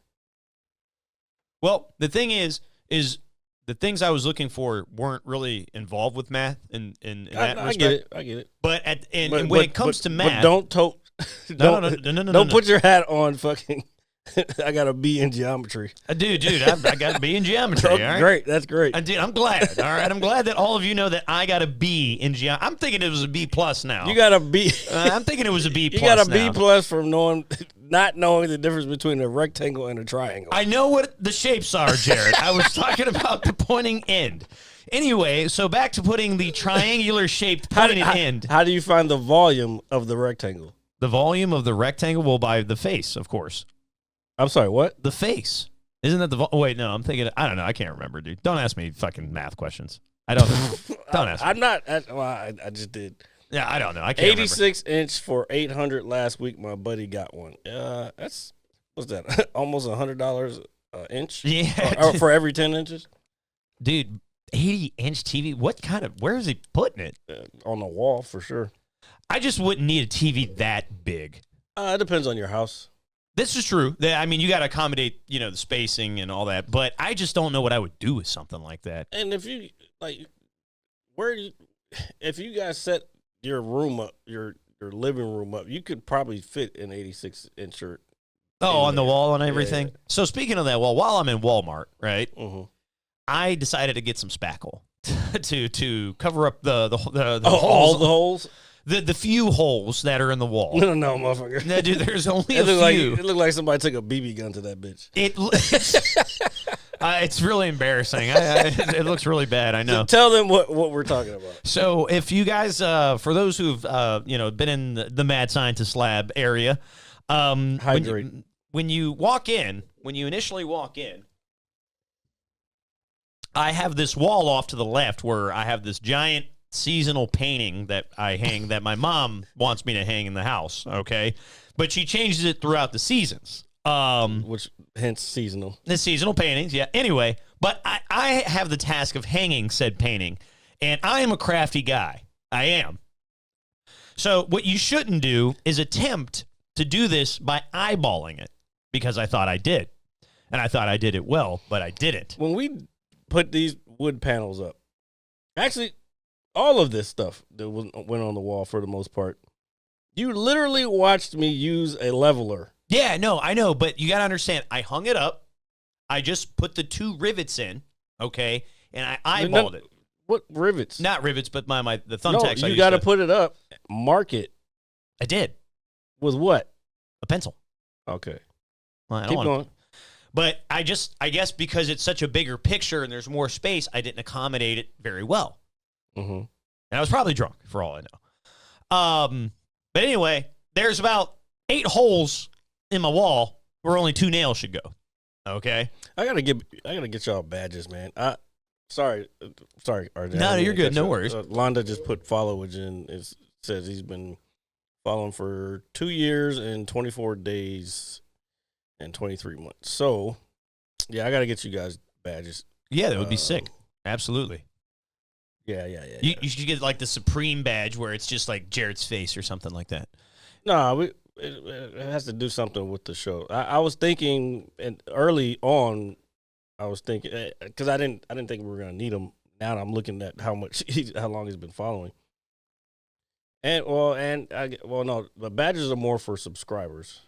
Well, the thing is the things I was looking for weren't really involved with math in that respect. I get it. But when it comes to math, don't don't put your hat on fucking. I got a B in geometry. Dude, I got a B in geometry. All right? Great, that's great. Dude, I'm glad. All right, I'm glad that all of you know that I got a B in geometry. I'm thinking it was a B plus now. You got a B. I'm thinking it was a B plus. You got a B plus from knowing not knowing the difference between a rectangle and a triangle. I know what the shapes are, Jared. I was talking about the pointing end. Anyway, so back to putting the triangular shaped pointing end. How do you find the volume of the rectangle? The volume of the rectangle will by the face, of course. I'm sorry, what? The face. Isn't that the wait, no, I'm thinking I don't know. I can't remember, dude. Don't ask me fucking math questions. I don't ask me. I'm not well, I just did. Yeah, I don't know. I can't 86 inch for 800 last week. My buddy got one. That's what's that? Almost $100 inch. Yeah, for every 10 inches. Dude, 80-inch TV. What kind of? Where is he putting it? On the wall for sure. I just wouldn't need a TV that big. It depends on your house. This is true. I mean, you got to accommodate, the spacing and all that. But I just don't know what I would do with something like that. And if you if you guys set your room up, your living room up, you could probably fit an 86 incher. Oh, on the wall and everything. Yeah. So speaking of that, while I'm in Walmart, right, Mm-hmm. I decided to get some spackle to cover up the holes. All the holes. The few holes that are in the wall. No, motherfucker. No, dude, there's only It a few. It looked like somebody took a BB gun to that bitch. It's really embarrassing. It looks really bad. I know. So tell them what we're talking about. So if you guys, for those who've been in the Mad Scientist Lab area, Hydrate. when you initially walk in, I have this wall off to the left where I have this giant seasonal painting that I hang that my mom wants me to hang in the house. Okay, but she changes it throughout the seasons. Which hence seasonal. The seasonal paintings, yeah. Anyway, but I have the task of hanging said painting, and I am a crafty guy. I am. So what you shouldn't do is attempt to do this by eyeballing it, because I thought I did. And I thought I did it well, but I didn't. When we put these wood panels up, actually, all of this stuff that went on the wall for the most part, you literally watched me use a leveler. Yeah, no, I know, but you got to understand, I hung it up. I just put the 2 rivets in, okay, and I eyeballed it. What rivets? Not rivets, but the No, thumbtacks. you got to put it up, mark it. I did. With what? A pencil. Okay. Well, I don't Keep want going. But I guess because it's such a bigger picture and there's more space, I didn't accommodate it very well. Mm-hmm. And I was probably drunk, for all I know. But anyway, there's about 8 holes in my wall where only 2 nails should go. Okay? I gotta get y'all badges, man. Sorry, RJ. No, you're good. No worries. Londa just put followage in. It says he's been following for 2 years and 24 days and 23 months. So, yeah, I gotta get you guys badges. Yeah, that would be sick. Absolutely. Yeah. You should get like the Supreme badge where it's just like Jared's face or something like that. No, it has to do something with the show. I was thinking, and early on, I was thinking because I didn't think we were gonna need them. Now I'm looking at how long he's been following. No, the badges are more for subscribers,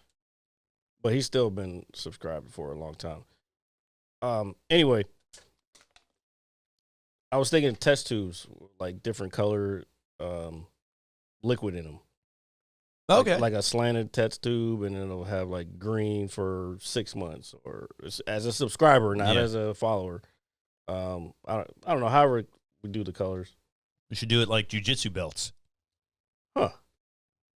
but he's still been subscribed for a long time. Anyway, I was thinking test tubes, like different color liquid in them. Okay. Like a slanted test tube, and it'll have like green for 6 months, or as a subscriber, not as a follower. I don't know. However, we do the colors. We should do it like jujitsu belts. Huh.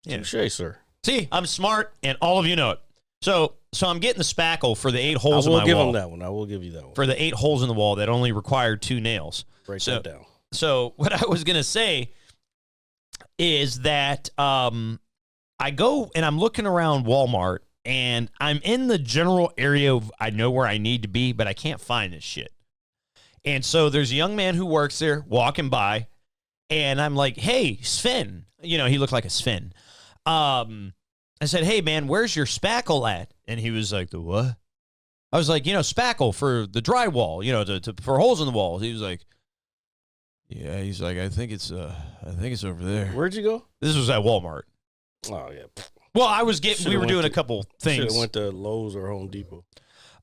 Yeah. Touché, sir. See, I'm smart, and all of you know it. So I'm getting the spackle for the 8 holes in my wall. I will give him that one. I will give you that one. For the 8 holes in the wall that only required 2 nails. Break that down. So what I was going to say is that I go and I'm looking around Walmart, and I'm in the general area of I know where I need to be, but I can't find this shit. And so there's a young man who works there walking by, and I'm like, hey, Sven. He looked like a Sven. I said, hey, man, where's your spackle at? And he was like, the what? I was like, spackle for the drywall, for holes in the walls. He was like, yeah, he's like, I think it's over there. Where'd you go? This was at Walmart. Oh, yeah. Well, we were doing a couple Should things. have went to Lowe's or Home Depot.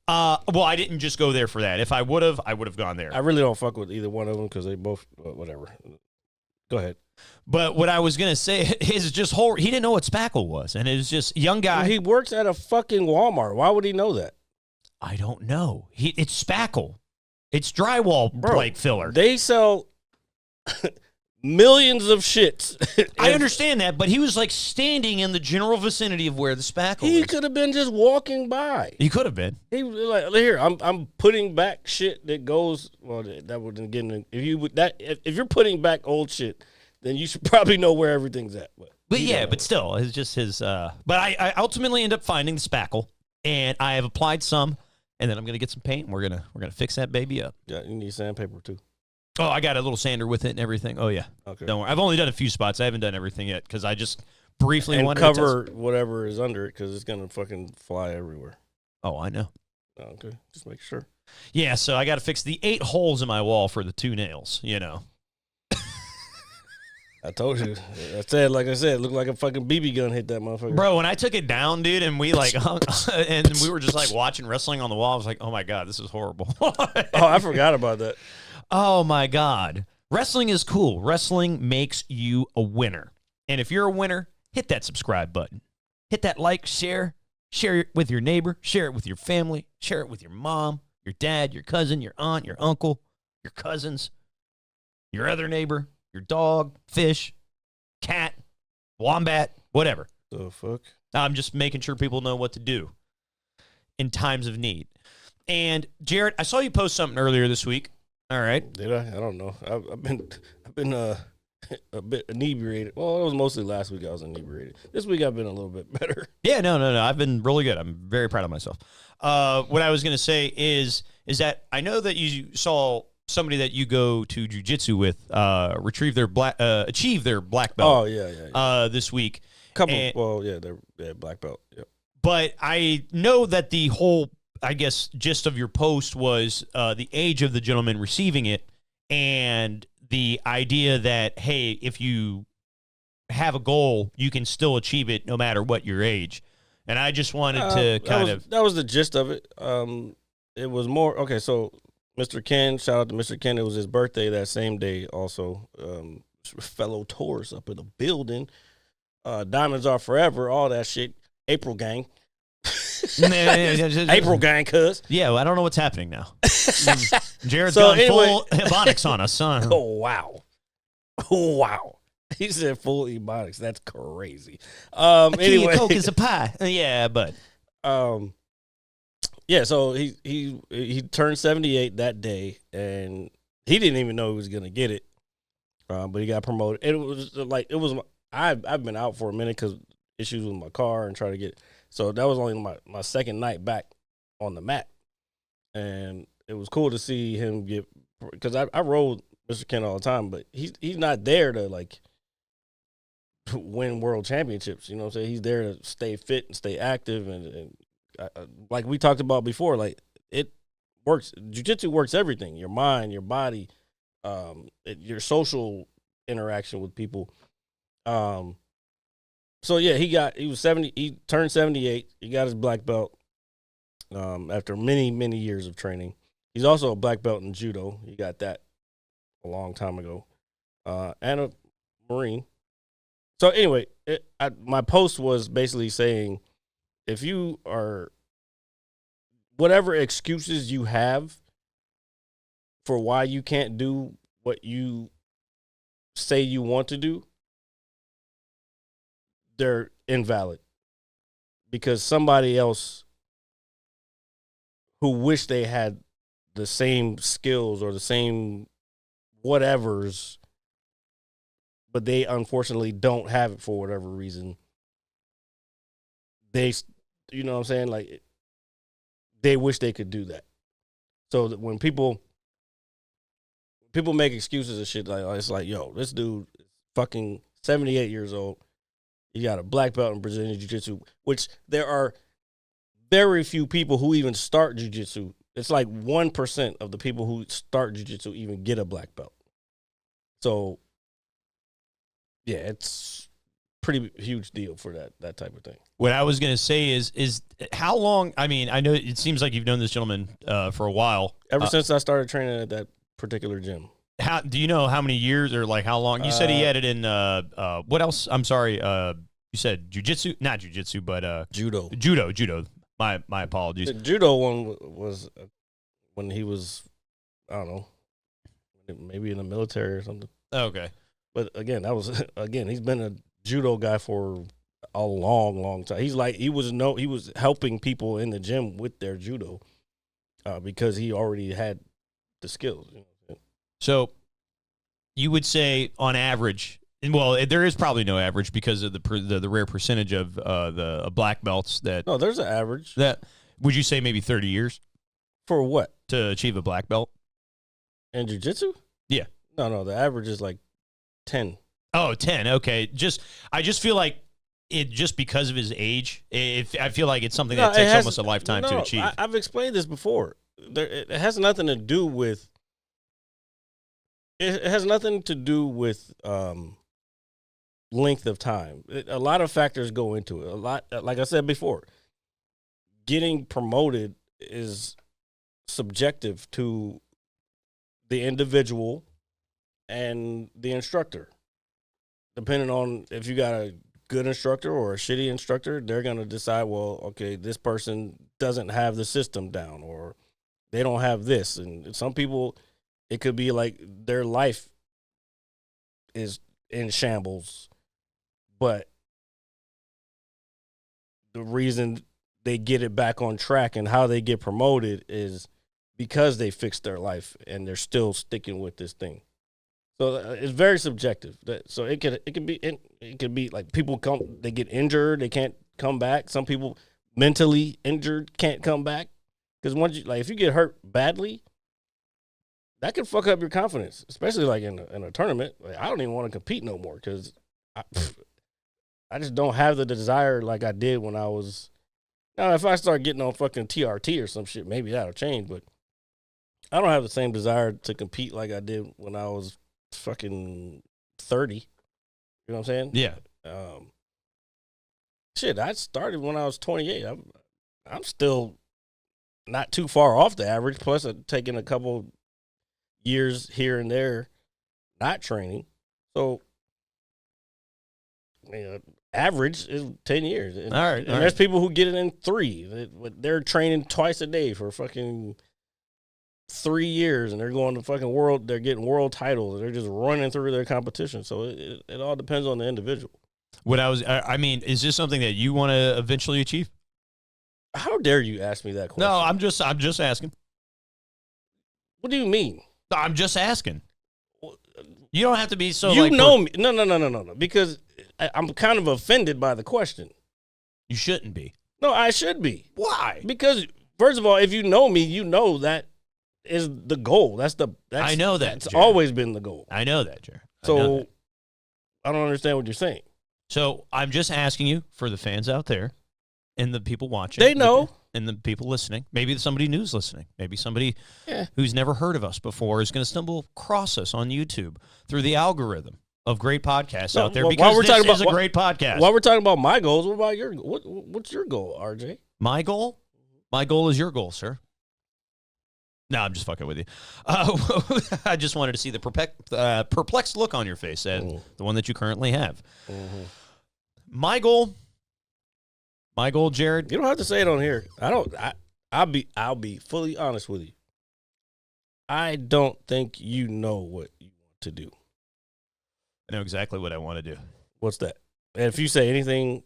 Well, I didn't just go there for that. If I would have gone there. I really don't fuck with either one of them because they both, whatever. Go ahead. But what I was going to say is just he didn't know what spackle was. And it was just young guy. He works at a fucking Walmart. Why would he know that? I don't know. It's spackle. It's drywall like filler. They sell millions of shits. I understand that, but he was like standing in the general vicinity of where the spackle He is. could have been just walking by. He could have been. He was like, here, I'm putting back shit that goes. Well, that wouldn't get in. If you're putting back old shit, then you should probably know where everything's at. But yeah, but still, it's just his. But I ultimately end up finding the spackle, and I have applied some, and then I'm gonna get some paint, and we're gonna fix that baby up. Yeah, you need sandpaper too. Oh, I got a little sander with it and everything. Oh yeah. Okay. Don't worry. I've only done a few spots. I haven't done everything yet because I just briefly wanted cover to test. whatever is under it because it's gonna fucking fly everywhere. Oh, I know. Okay, just make sure. Yeah, so I got to fix the 8 holes in my wall for the 2 nails. You know. I told you. Like I said, it looked like a fucking BB gun hit that motherfucker. Bro, when I took it down, dude, and we like hung, and we were just like watching wrestling on the wall, I was like, oh my God, this is horrible. Oh, I forgot about that. Oh my God. Wrestling is cool. Wrestling makes you a winner. And if you're a winner, hit that subscribe button. Hit that like, share it with your neighbor, share it with your family, share it with your mom, your dad, your cousin, your aunt, your uncle, your cousins, your other neighbor, your dog, fish, cat, wombat, whatever. The fuck? I'm just making sure people know what to do in times of need. And Jared, I saw you post something earlier this week. All right. Did I? I don't know. I've been a bit inebriated. Well, it was mostly last week I was inebriated. This week I've been a little bit better. Yeah, no. I've been really good. I'm very proud of myself. What I was going to say is that I know that you saw somebody that you go to jiu-jitsu with achieve their black belt. Oh yeah. This week. They're black belt. Yep. But I know that the whole, I guess, gist of your post was the age of the gentleman receiving it and the idea that, hey, if you have a goal, you can still achieve it no matter what your age. And I just wanted to that was the gist of it. It was more, okay, so Mr. Ken, shout out to Mr. Ken. It was his birthday that same day also. Fellow Taurus up in the building. Diamonds are forever, all that shit. April gang. April gang, cuz. Yeah, well, I don't know what's happening now. Jared's gone full ebonics on us, son. Oh, wow. He said full ebonics. That's crazy. Anyway. Coke is a pie. Yeah, but. Yeah, so he turned 78 that day, and he didn't even know he was going to get it. But he got promoted. And I've been out for a minute because issues with my car and trying to get, so that was only my second night back on the mat. And it was cool to see him get, because I rode Mr. Ken all the time, but he's not there to like win world championships. You know what I'm saying? He's there to stay fit and stay active. And like we talked about before, like it works. Jiu-jitsu works everything, your mind, your body, your social interaction with people. So yeah, he was 70, he turned 78. He got his black belt after many years of training. He's also a black belt in judo. He got that a long time ago. And a Marine. So anyway, my post was basically saying, if you are, whatever excuses you have for why you can't do what you say you want to do, they're invalid, because somebody else who wish they had the same skills or the same whatevers, but they unfortunately don't have it for whatever reason, they, you know what I'm saying? Like, they wish they could do that. So that when people make excuses and shit, like, it's like, yo, this dude is fucking 78 years old. He got a black belt in Brazilian Jiu-Jitsu, which there are very few people who even start Jiu-Jitsu. It's like 1% of the people who start Jiu-Jitsu even get a black belt. So, yeah, it's pretty huge deal for that type of thing. What I was going to say is how long, I mean, I know it seems like you've known this gentleman for a while. Ever since I started training at that particular gym. How do you know how many years or like how long? You said he had it in what else? I'm sorry. You said jujitsu, not jujitsu, but Judo. Judo. My apologies. The judo one was when he was, I don't know, maybe in the military or something. Okay. But again, he's been a judo guy for a long time. He was helping people in the gym with their judo because he already had the skills. You know? So you would say on average, well, there is probably no average because of the rare percentage of the black belts that. No, there's an average. That would you say maybe 30 years For what? to achieve a black belt? In jiu-jitsu? Yeah. No, the average is like 10. Oh, 10. Okay. I just feel like it just because of his age. I feel like it's something that takes almost a lifetime to achieve. I've explained this before. It has nothing to do with. It has nothing to do with length of time. A lot of factors go into it. A lot, like I said before, getting promoted is subjective to the individual and the instructor. Depending on if you got a good instructor or a shitty instructor, they're going to decide, well, okay, this person doesn't have the system down or they don't have this. And some people, it could be like their life is in shambles, but the reason they get it back on track and how they get promoted is because they fixed their life and they're still sticking with this thing. So it's very subjective. So it could be like people they get injured, they can't come back. Some people mentally injured can't come back because once if you get hurt badly, that can fuck up your confidence, especially like in a tournament. Like, I don't even want to compete no more because I just don't have the desire like I did when I was. Now, if I start getting on fucking TRT or some shit, maybe that'll change. But I don't have the same desire to compete like I did when I was fucking 30. You know what I'm saying? Yeah. Shit, I started when I was 28. I'm still not too far off the average. Plus, I've taken a couple years here and there not training. So, average is 10 years. And, all right. There's people who get it in 3. They're training twice a day for fucking 3 years, and they're going to fucking world. They're getting world titles. They're just running through their competition. So it all depends on the individual. I mean, is this something that you want to eventually achieve? How dare you ask me that question? No, I'm just asking. What do you mean? I'm just asking. You don't have to be so. You know me. No. Because I'm kind of offended by the question. You shouldn't be. No, I should be. Why? Because first of all, if you know me, you know that is the goal. I know that. It's Jared. always been the goal. I know that, Jared. So I don't understand what you're saying. So I'm just asking you for the fans out there and the people watching. They know. And the people listening. Maybe somebody new's listening. Maybe somebody who's never heard of us before is going to stumble across us on YouTube through the algorithm of great podcasts out there because this is a great podcast. While we're talking about my goals, what about your what's your goal, RJ? My goal? My goal is your goal, sir. No, I'm just fucking with you. I just wanted to see the perplexed look on your face, Ed, the one that you currently have. Mm-hmm. My goal, Jared. You don't have to say it on here. I'll be fully honest with you. I don't think you know what you want to do. I know exactly what I want to do. What's that? And if you say anything,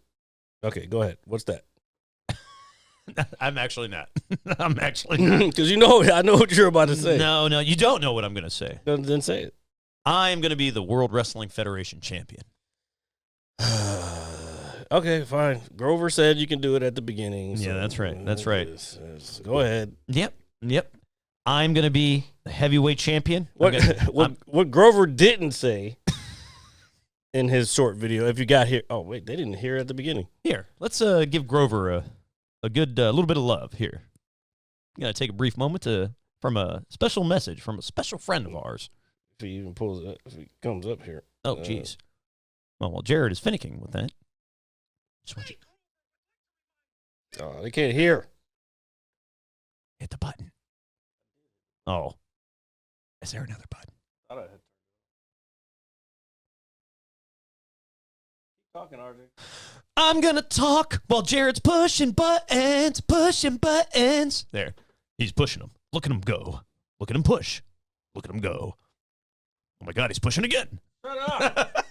okay, go ahead. What's that? I'm actually not. I'm actually not. Because I know what you're about to say. No, you don't know what I'm going to say. Then say it. I'm going to be the World Wrestling Federation champion. Okay, fine. Grover said you can do it at the beginning. Yeah, that's right. That's right. Go ahead. Yep. I'm going to be the heavyweight champion. What Grover didn't say in his short video, if you got here. Oh, wait, they didn't hear it at the beginning. Here, let's give Grover a good little bit of love here. You got to take a brief moment from a special message from a special friend of ours. If he even pulls it, if he comes up here. Oh, jeez. Well, Jared is finicking with that. Oh, they can't hear. Hit the button. Oh. Is there another button? Keep talking, RJ. I'm gonna talk while Jared's pushing buttons. There. He's pushing them. Look at him go. Look at him push. Look at him go. Oh my God, he's pushing again. Shut up.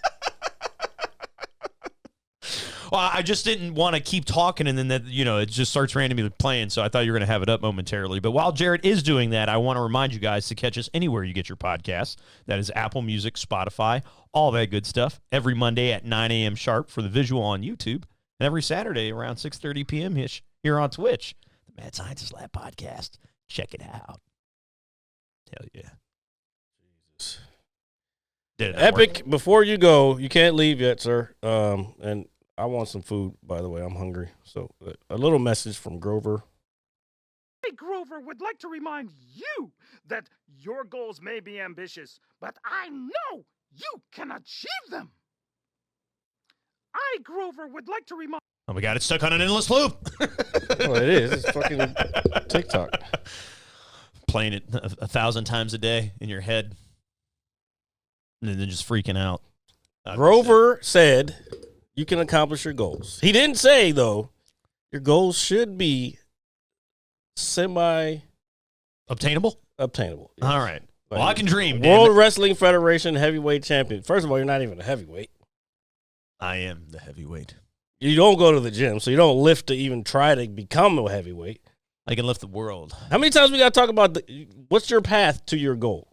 Well, I just didn't want to keep talking and then it just starts randomly playing, so I thought you were going to have it up momentarily. But while Jared is doing that, I want to remind you guys to catch us anywhere you get your podcasts. That is Apple Music, Spotify, all that good stuff. Every Monday at 9 a.m. sharp for the visual on YouTube, and every Saturday around 6:30 p.m.-ish here on Twitch. The Mad Scientist Lab Podcast. Check it out. Hell yeah. Jesus. Did it Epic, work? before you go, you can't leave yet, sir. And I want some food, by the way. I'm hungry. So a little message from Grover. Hey, Grover would like to remind you that your goals may be ambitious, but I know you can achieve them. I, Grover, would like to remind... Oh my God, it's stuck on an endless loop. Oh, it is. It's fucking TikTok. Playing it 1,000 times a day in your head. And then just freaking out. Grover said you can accomplish your goals. He didn't say, though, your goals should be Obtainable? obtainable. All right. Well, I can dream. World damn it. Wrestling Federation heavyweight champion. First of all, you're not even a heavyweight. I am the heavyweight. You don't go to the gym, so you don't lift to even try to become a heavyweight. I can lift the world. How many times we got to talk about what's your path to your goal?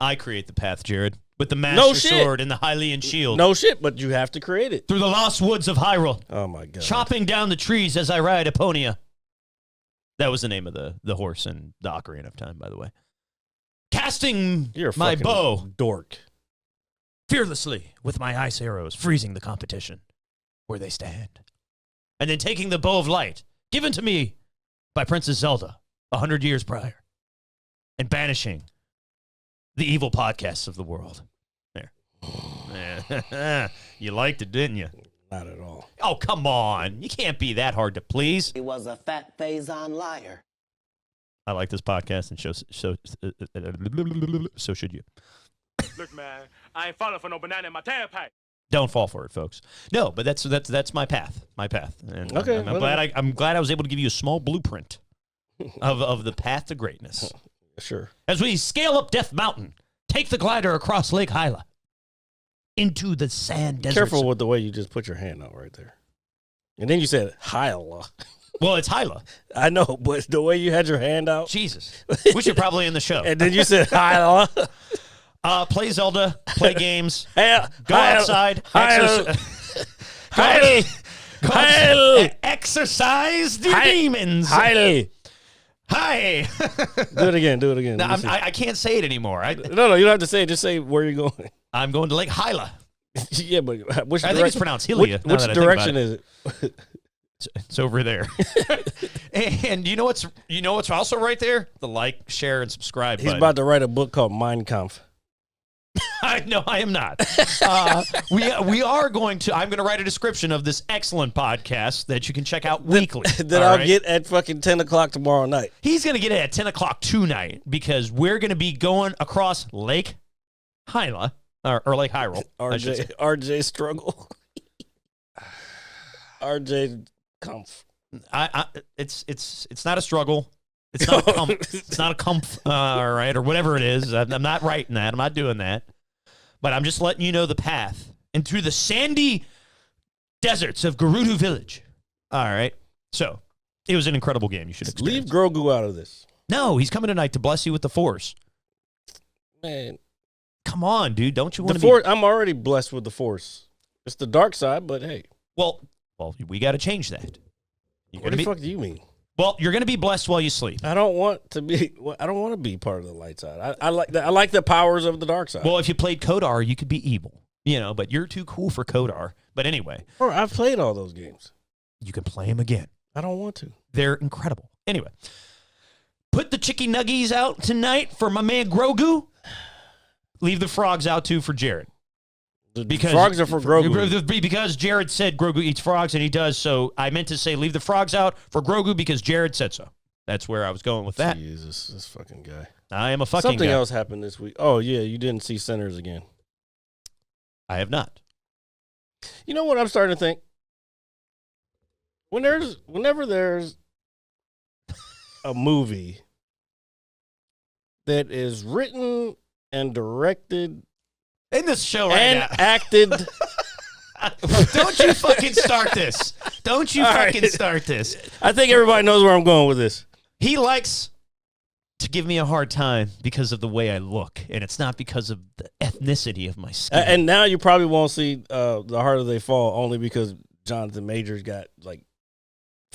I create the path, Jared, with the Master shit. Sword and the Hylian shield. No shit, but you have to create it. Through the lost woods of Hyrule. Oh, my God. Chopping down the trees as I ride Eponia. That was the name of the horse in the Ocarina of Time, by the way. Casting You're a my fucking bow dork. fearlessly with my ice arrows, freezing the competition where they stand. And then taking the bow of light, given to me by Princess Zelda 100 years prior, and banishing the evil podcasts of the world. There. You liked it, didn't you? Not at all. Oh, come on. You can't be that hard to please. He was a fat Faison liar. I like this podcast, and so should you. Look, man, I ain't falling for no banana in my tailpipe. Don't fall for it, folks. No, but that's my path. My path. And Okay, I'm glad I was able to give you a small blueprint of the path to greatness. Sure. As we scale up Death Mountain, take the glider across Lake Hyla into the sand desert. Careful with the way you just put your hand out right there. And then you said Hyla. Well, it's Hyla. I know, but the way you had your hand out. Jesus. We should probably end the show. And then you said Hyla. Play Zelda, play games, Hyla. go outside, Hyla. exercise the demons. Hyla. Hi. Do it again. Do it again. No, Let me see. I can't say it anymore. No, you don't have to say it. Just say where you're going. I'm going to Lake Hyla. Yeah, but which I think it's pronounced Hylia. Which direction is it? It's over there. And you know what's also right there? The like, share, and subscribe He's button. about to write a book called Mein Kampf. No, I am not. We are going to. I'm going to write a description of this excellent podcast that you can check out weekly. That all I'll right? get at fucking 10 o'clock tomorrow night. He's going to get it at 10 o'clock tonight because we're going to be going across Lake Hyla or Lake Hyrule. I should say. RJ struggle. RJ Kampf. It's not a struggle. It's not a comp. It's not a comp, all right, or whatever it is. I'm not writing that. I'm not doing that. But I'm just letting you know the path and through the sandy deserts of Gerudo Village. All right. So it was an incredible game. You should Leave experience. Grogu out of this. No, he's coming tonight to bless you with the Force. Man, Come on, dude. Don't you want the to Force. I'm already blessed with the Force. It's the dark side, but hey, Well, we got to change that. You're what gonna the be, fuck do you mean? Well, you're going to be blessed while you sleep. I don't want to be. I don't want to be part of the light side. I like that. I like the powers of the dark side. Well, if you played Kodar, you could be evil, but you're too cool for Kodar. But anyway, Bro, I've played all those games. you can play them again. I don't want to. They're incredible. Anyway, put the chicky nuggies out tonight for my man Grogu. Leave the frogs out too for Jared. Because frogs are for Grogu. Because Jared said Grogu eats frogs, and he does. So I meant to say leave the frogs out for Grogu because Jared said so. That's where I was going with that. Jesus, this fucking guy. I am a fucking Something guy. else happened this week. Oh, yeah, you didn't see Sinners again. I have not. You know what I'm starting to think? Whenever there's a movie that is written and directed In this show right and now. acted. Don't you fucking start this. Don't you All fucking right. start this. I think everybody knows where I'm going with this. He likes to give me a hard time because of the way I look, and it's not because of the ethnicity of my skin. And now you probably won't see The Harder They Fall only because Jonathan Majors got like.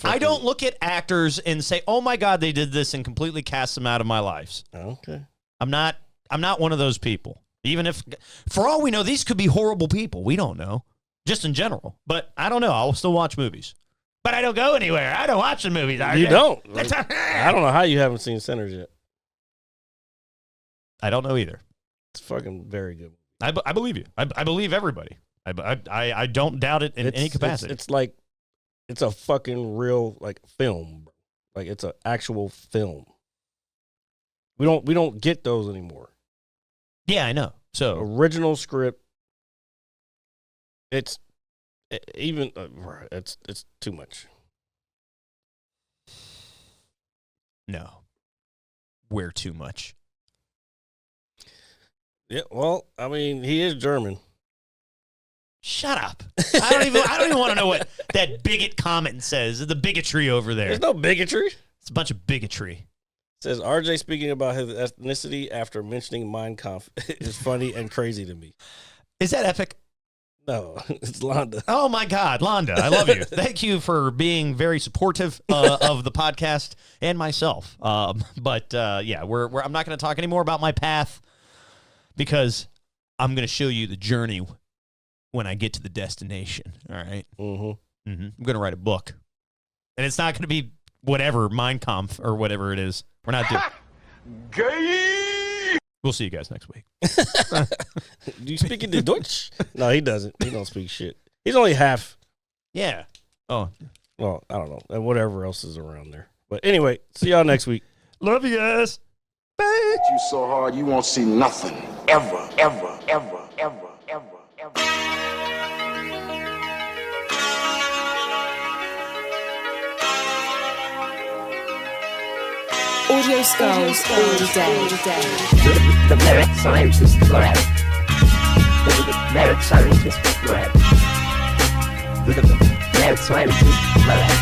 I don't look at actors and say, "Oh my God, they did this," and completely cast them out of my lives. Okay. I'm not one of those people. Even if, for all we know, these could be horrible people. We don't know, just in general. But I don't know. I'll still watch movies. But I don't go anywhere. I don't watch the movies. You don't. I don't know how you haven't seen Sinners yet. I don't know either. It's fucking very good. I believe you. I believe everybody. I don't doubt it in any capacity. It's like, it's a fucking real like film. Like it's an actual film. We don't get those anymore. Yeah, I know. So Original script. It's too much. no, we're too much. Yeah, well, I mean, he is German. Shut up. I don't even want to know what that bigot comment says. The bigotry over there. There's no bigotry. It's a bunch of bigotry. Says RJ speaking about his ethnicity after mentioning Mein Kampf is funny and crazy to me. Is that epic? No, it's Londa. Oh my God, Londa, I love you. Thank you for being very supportive of the podcast and myself. But yeah, I'm not going to talk anymore about my path because I'm going to show you the journey when I get to the destination. All right. Mm-hmm. I'm going to write a book, and it's not going to be whatever Mein Kampf or whatever it is. We're not doing. Gay! We'll see you guys next week. Do you speak into Deutsch? No, he doesn't. He don't speak shit. He's only half. Yeah. Oh, Well, I don't know. And whatever else is around there. But anyway, see y'all next week. love you guys. You so hard you won't see nothing. Ever, ever, ever, ever, ever, ever. Audio skulls all day. The merit scientist lab. The merit scientist lab. The merit scientist lab.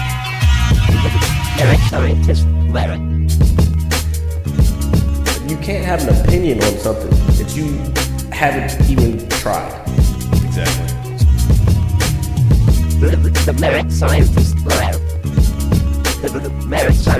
The merit scientist lab. You can't have an opinion on something that you haven't even tried. Exactly. The merit scientist lab. The merit scientist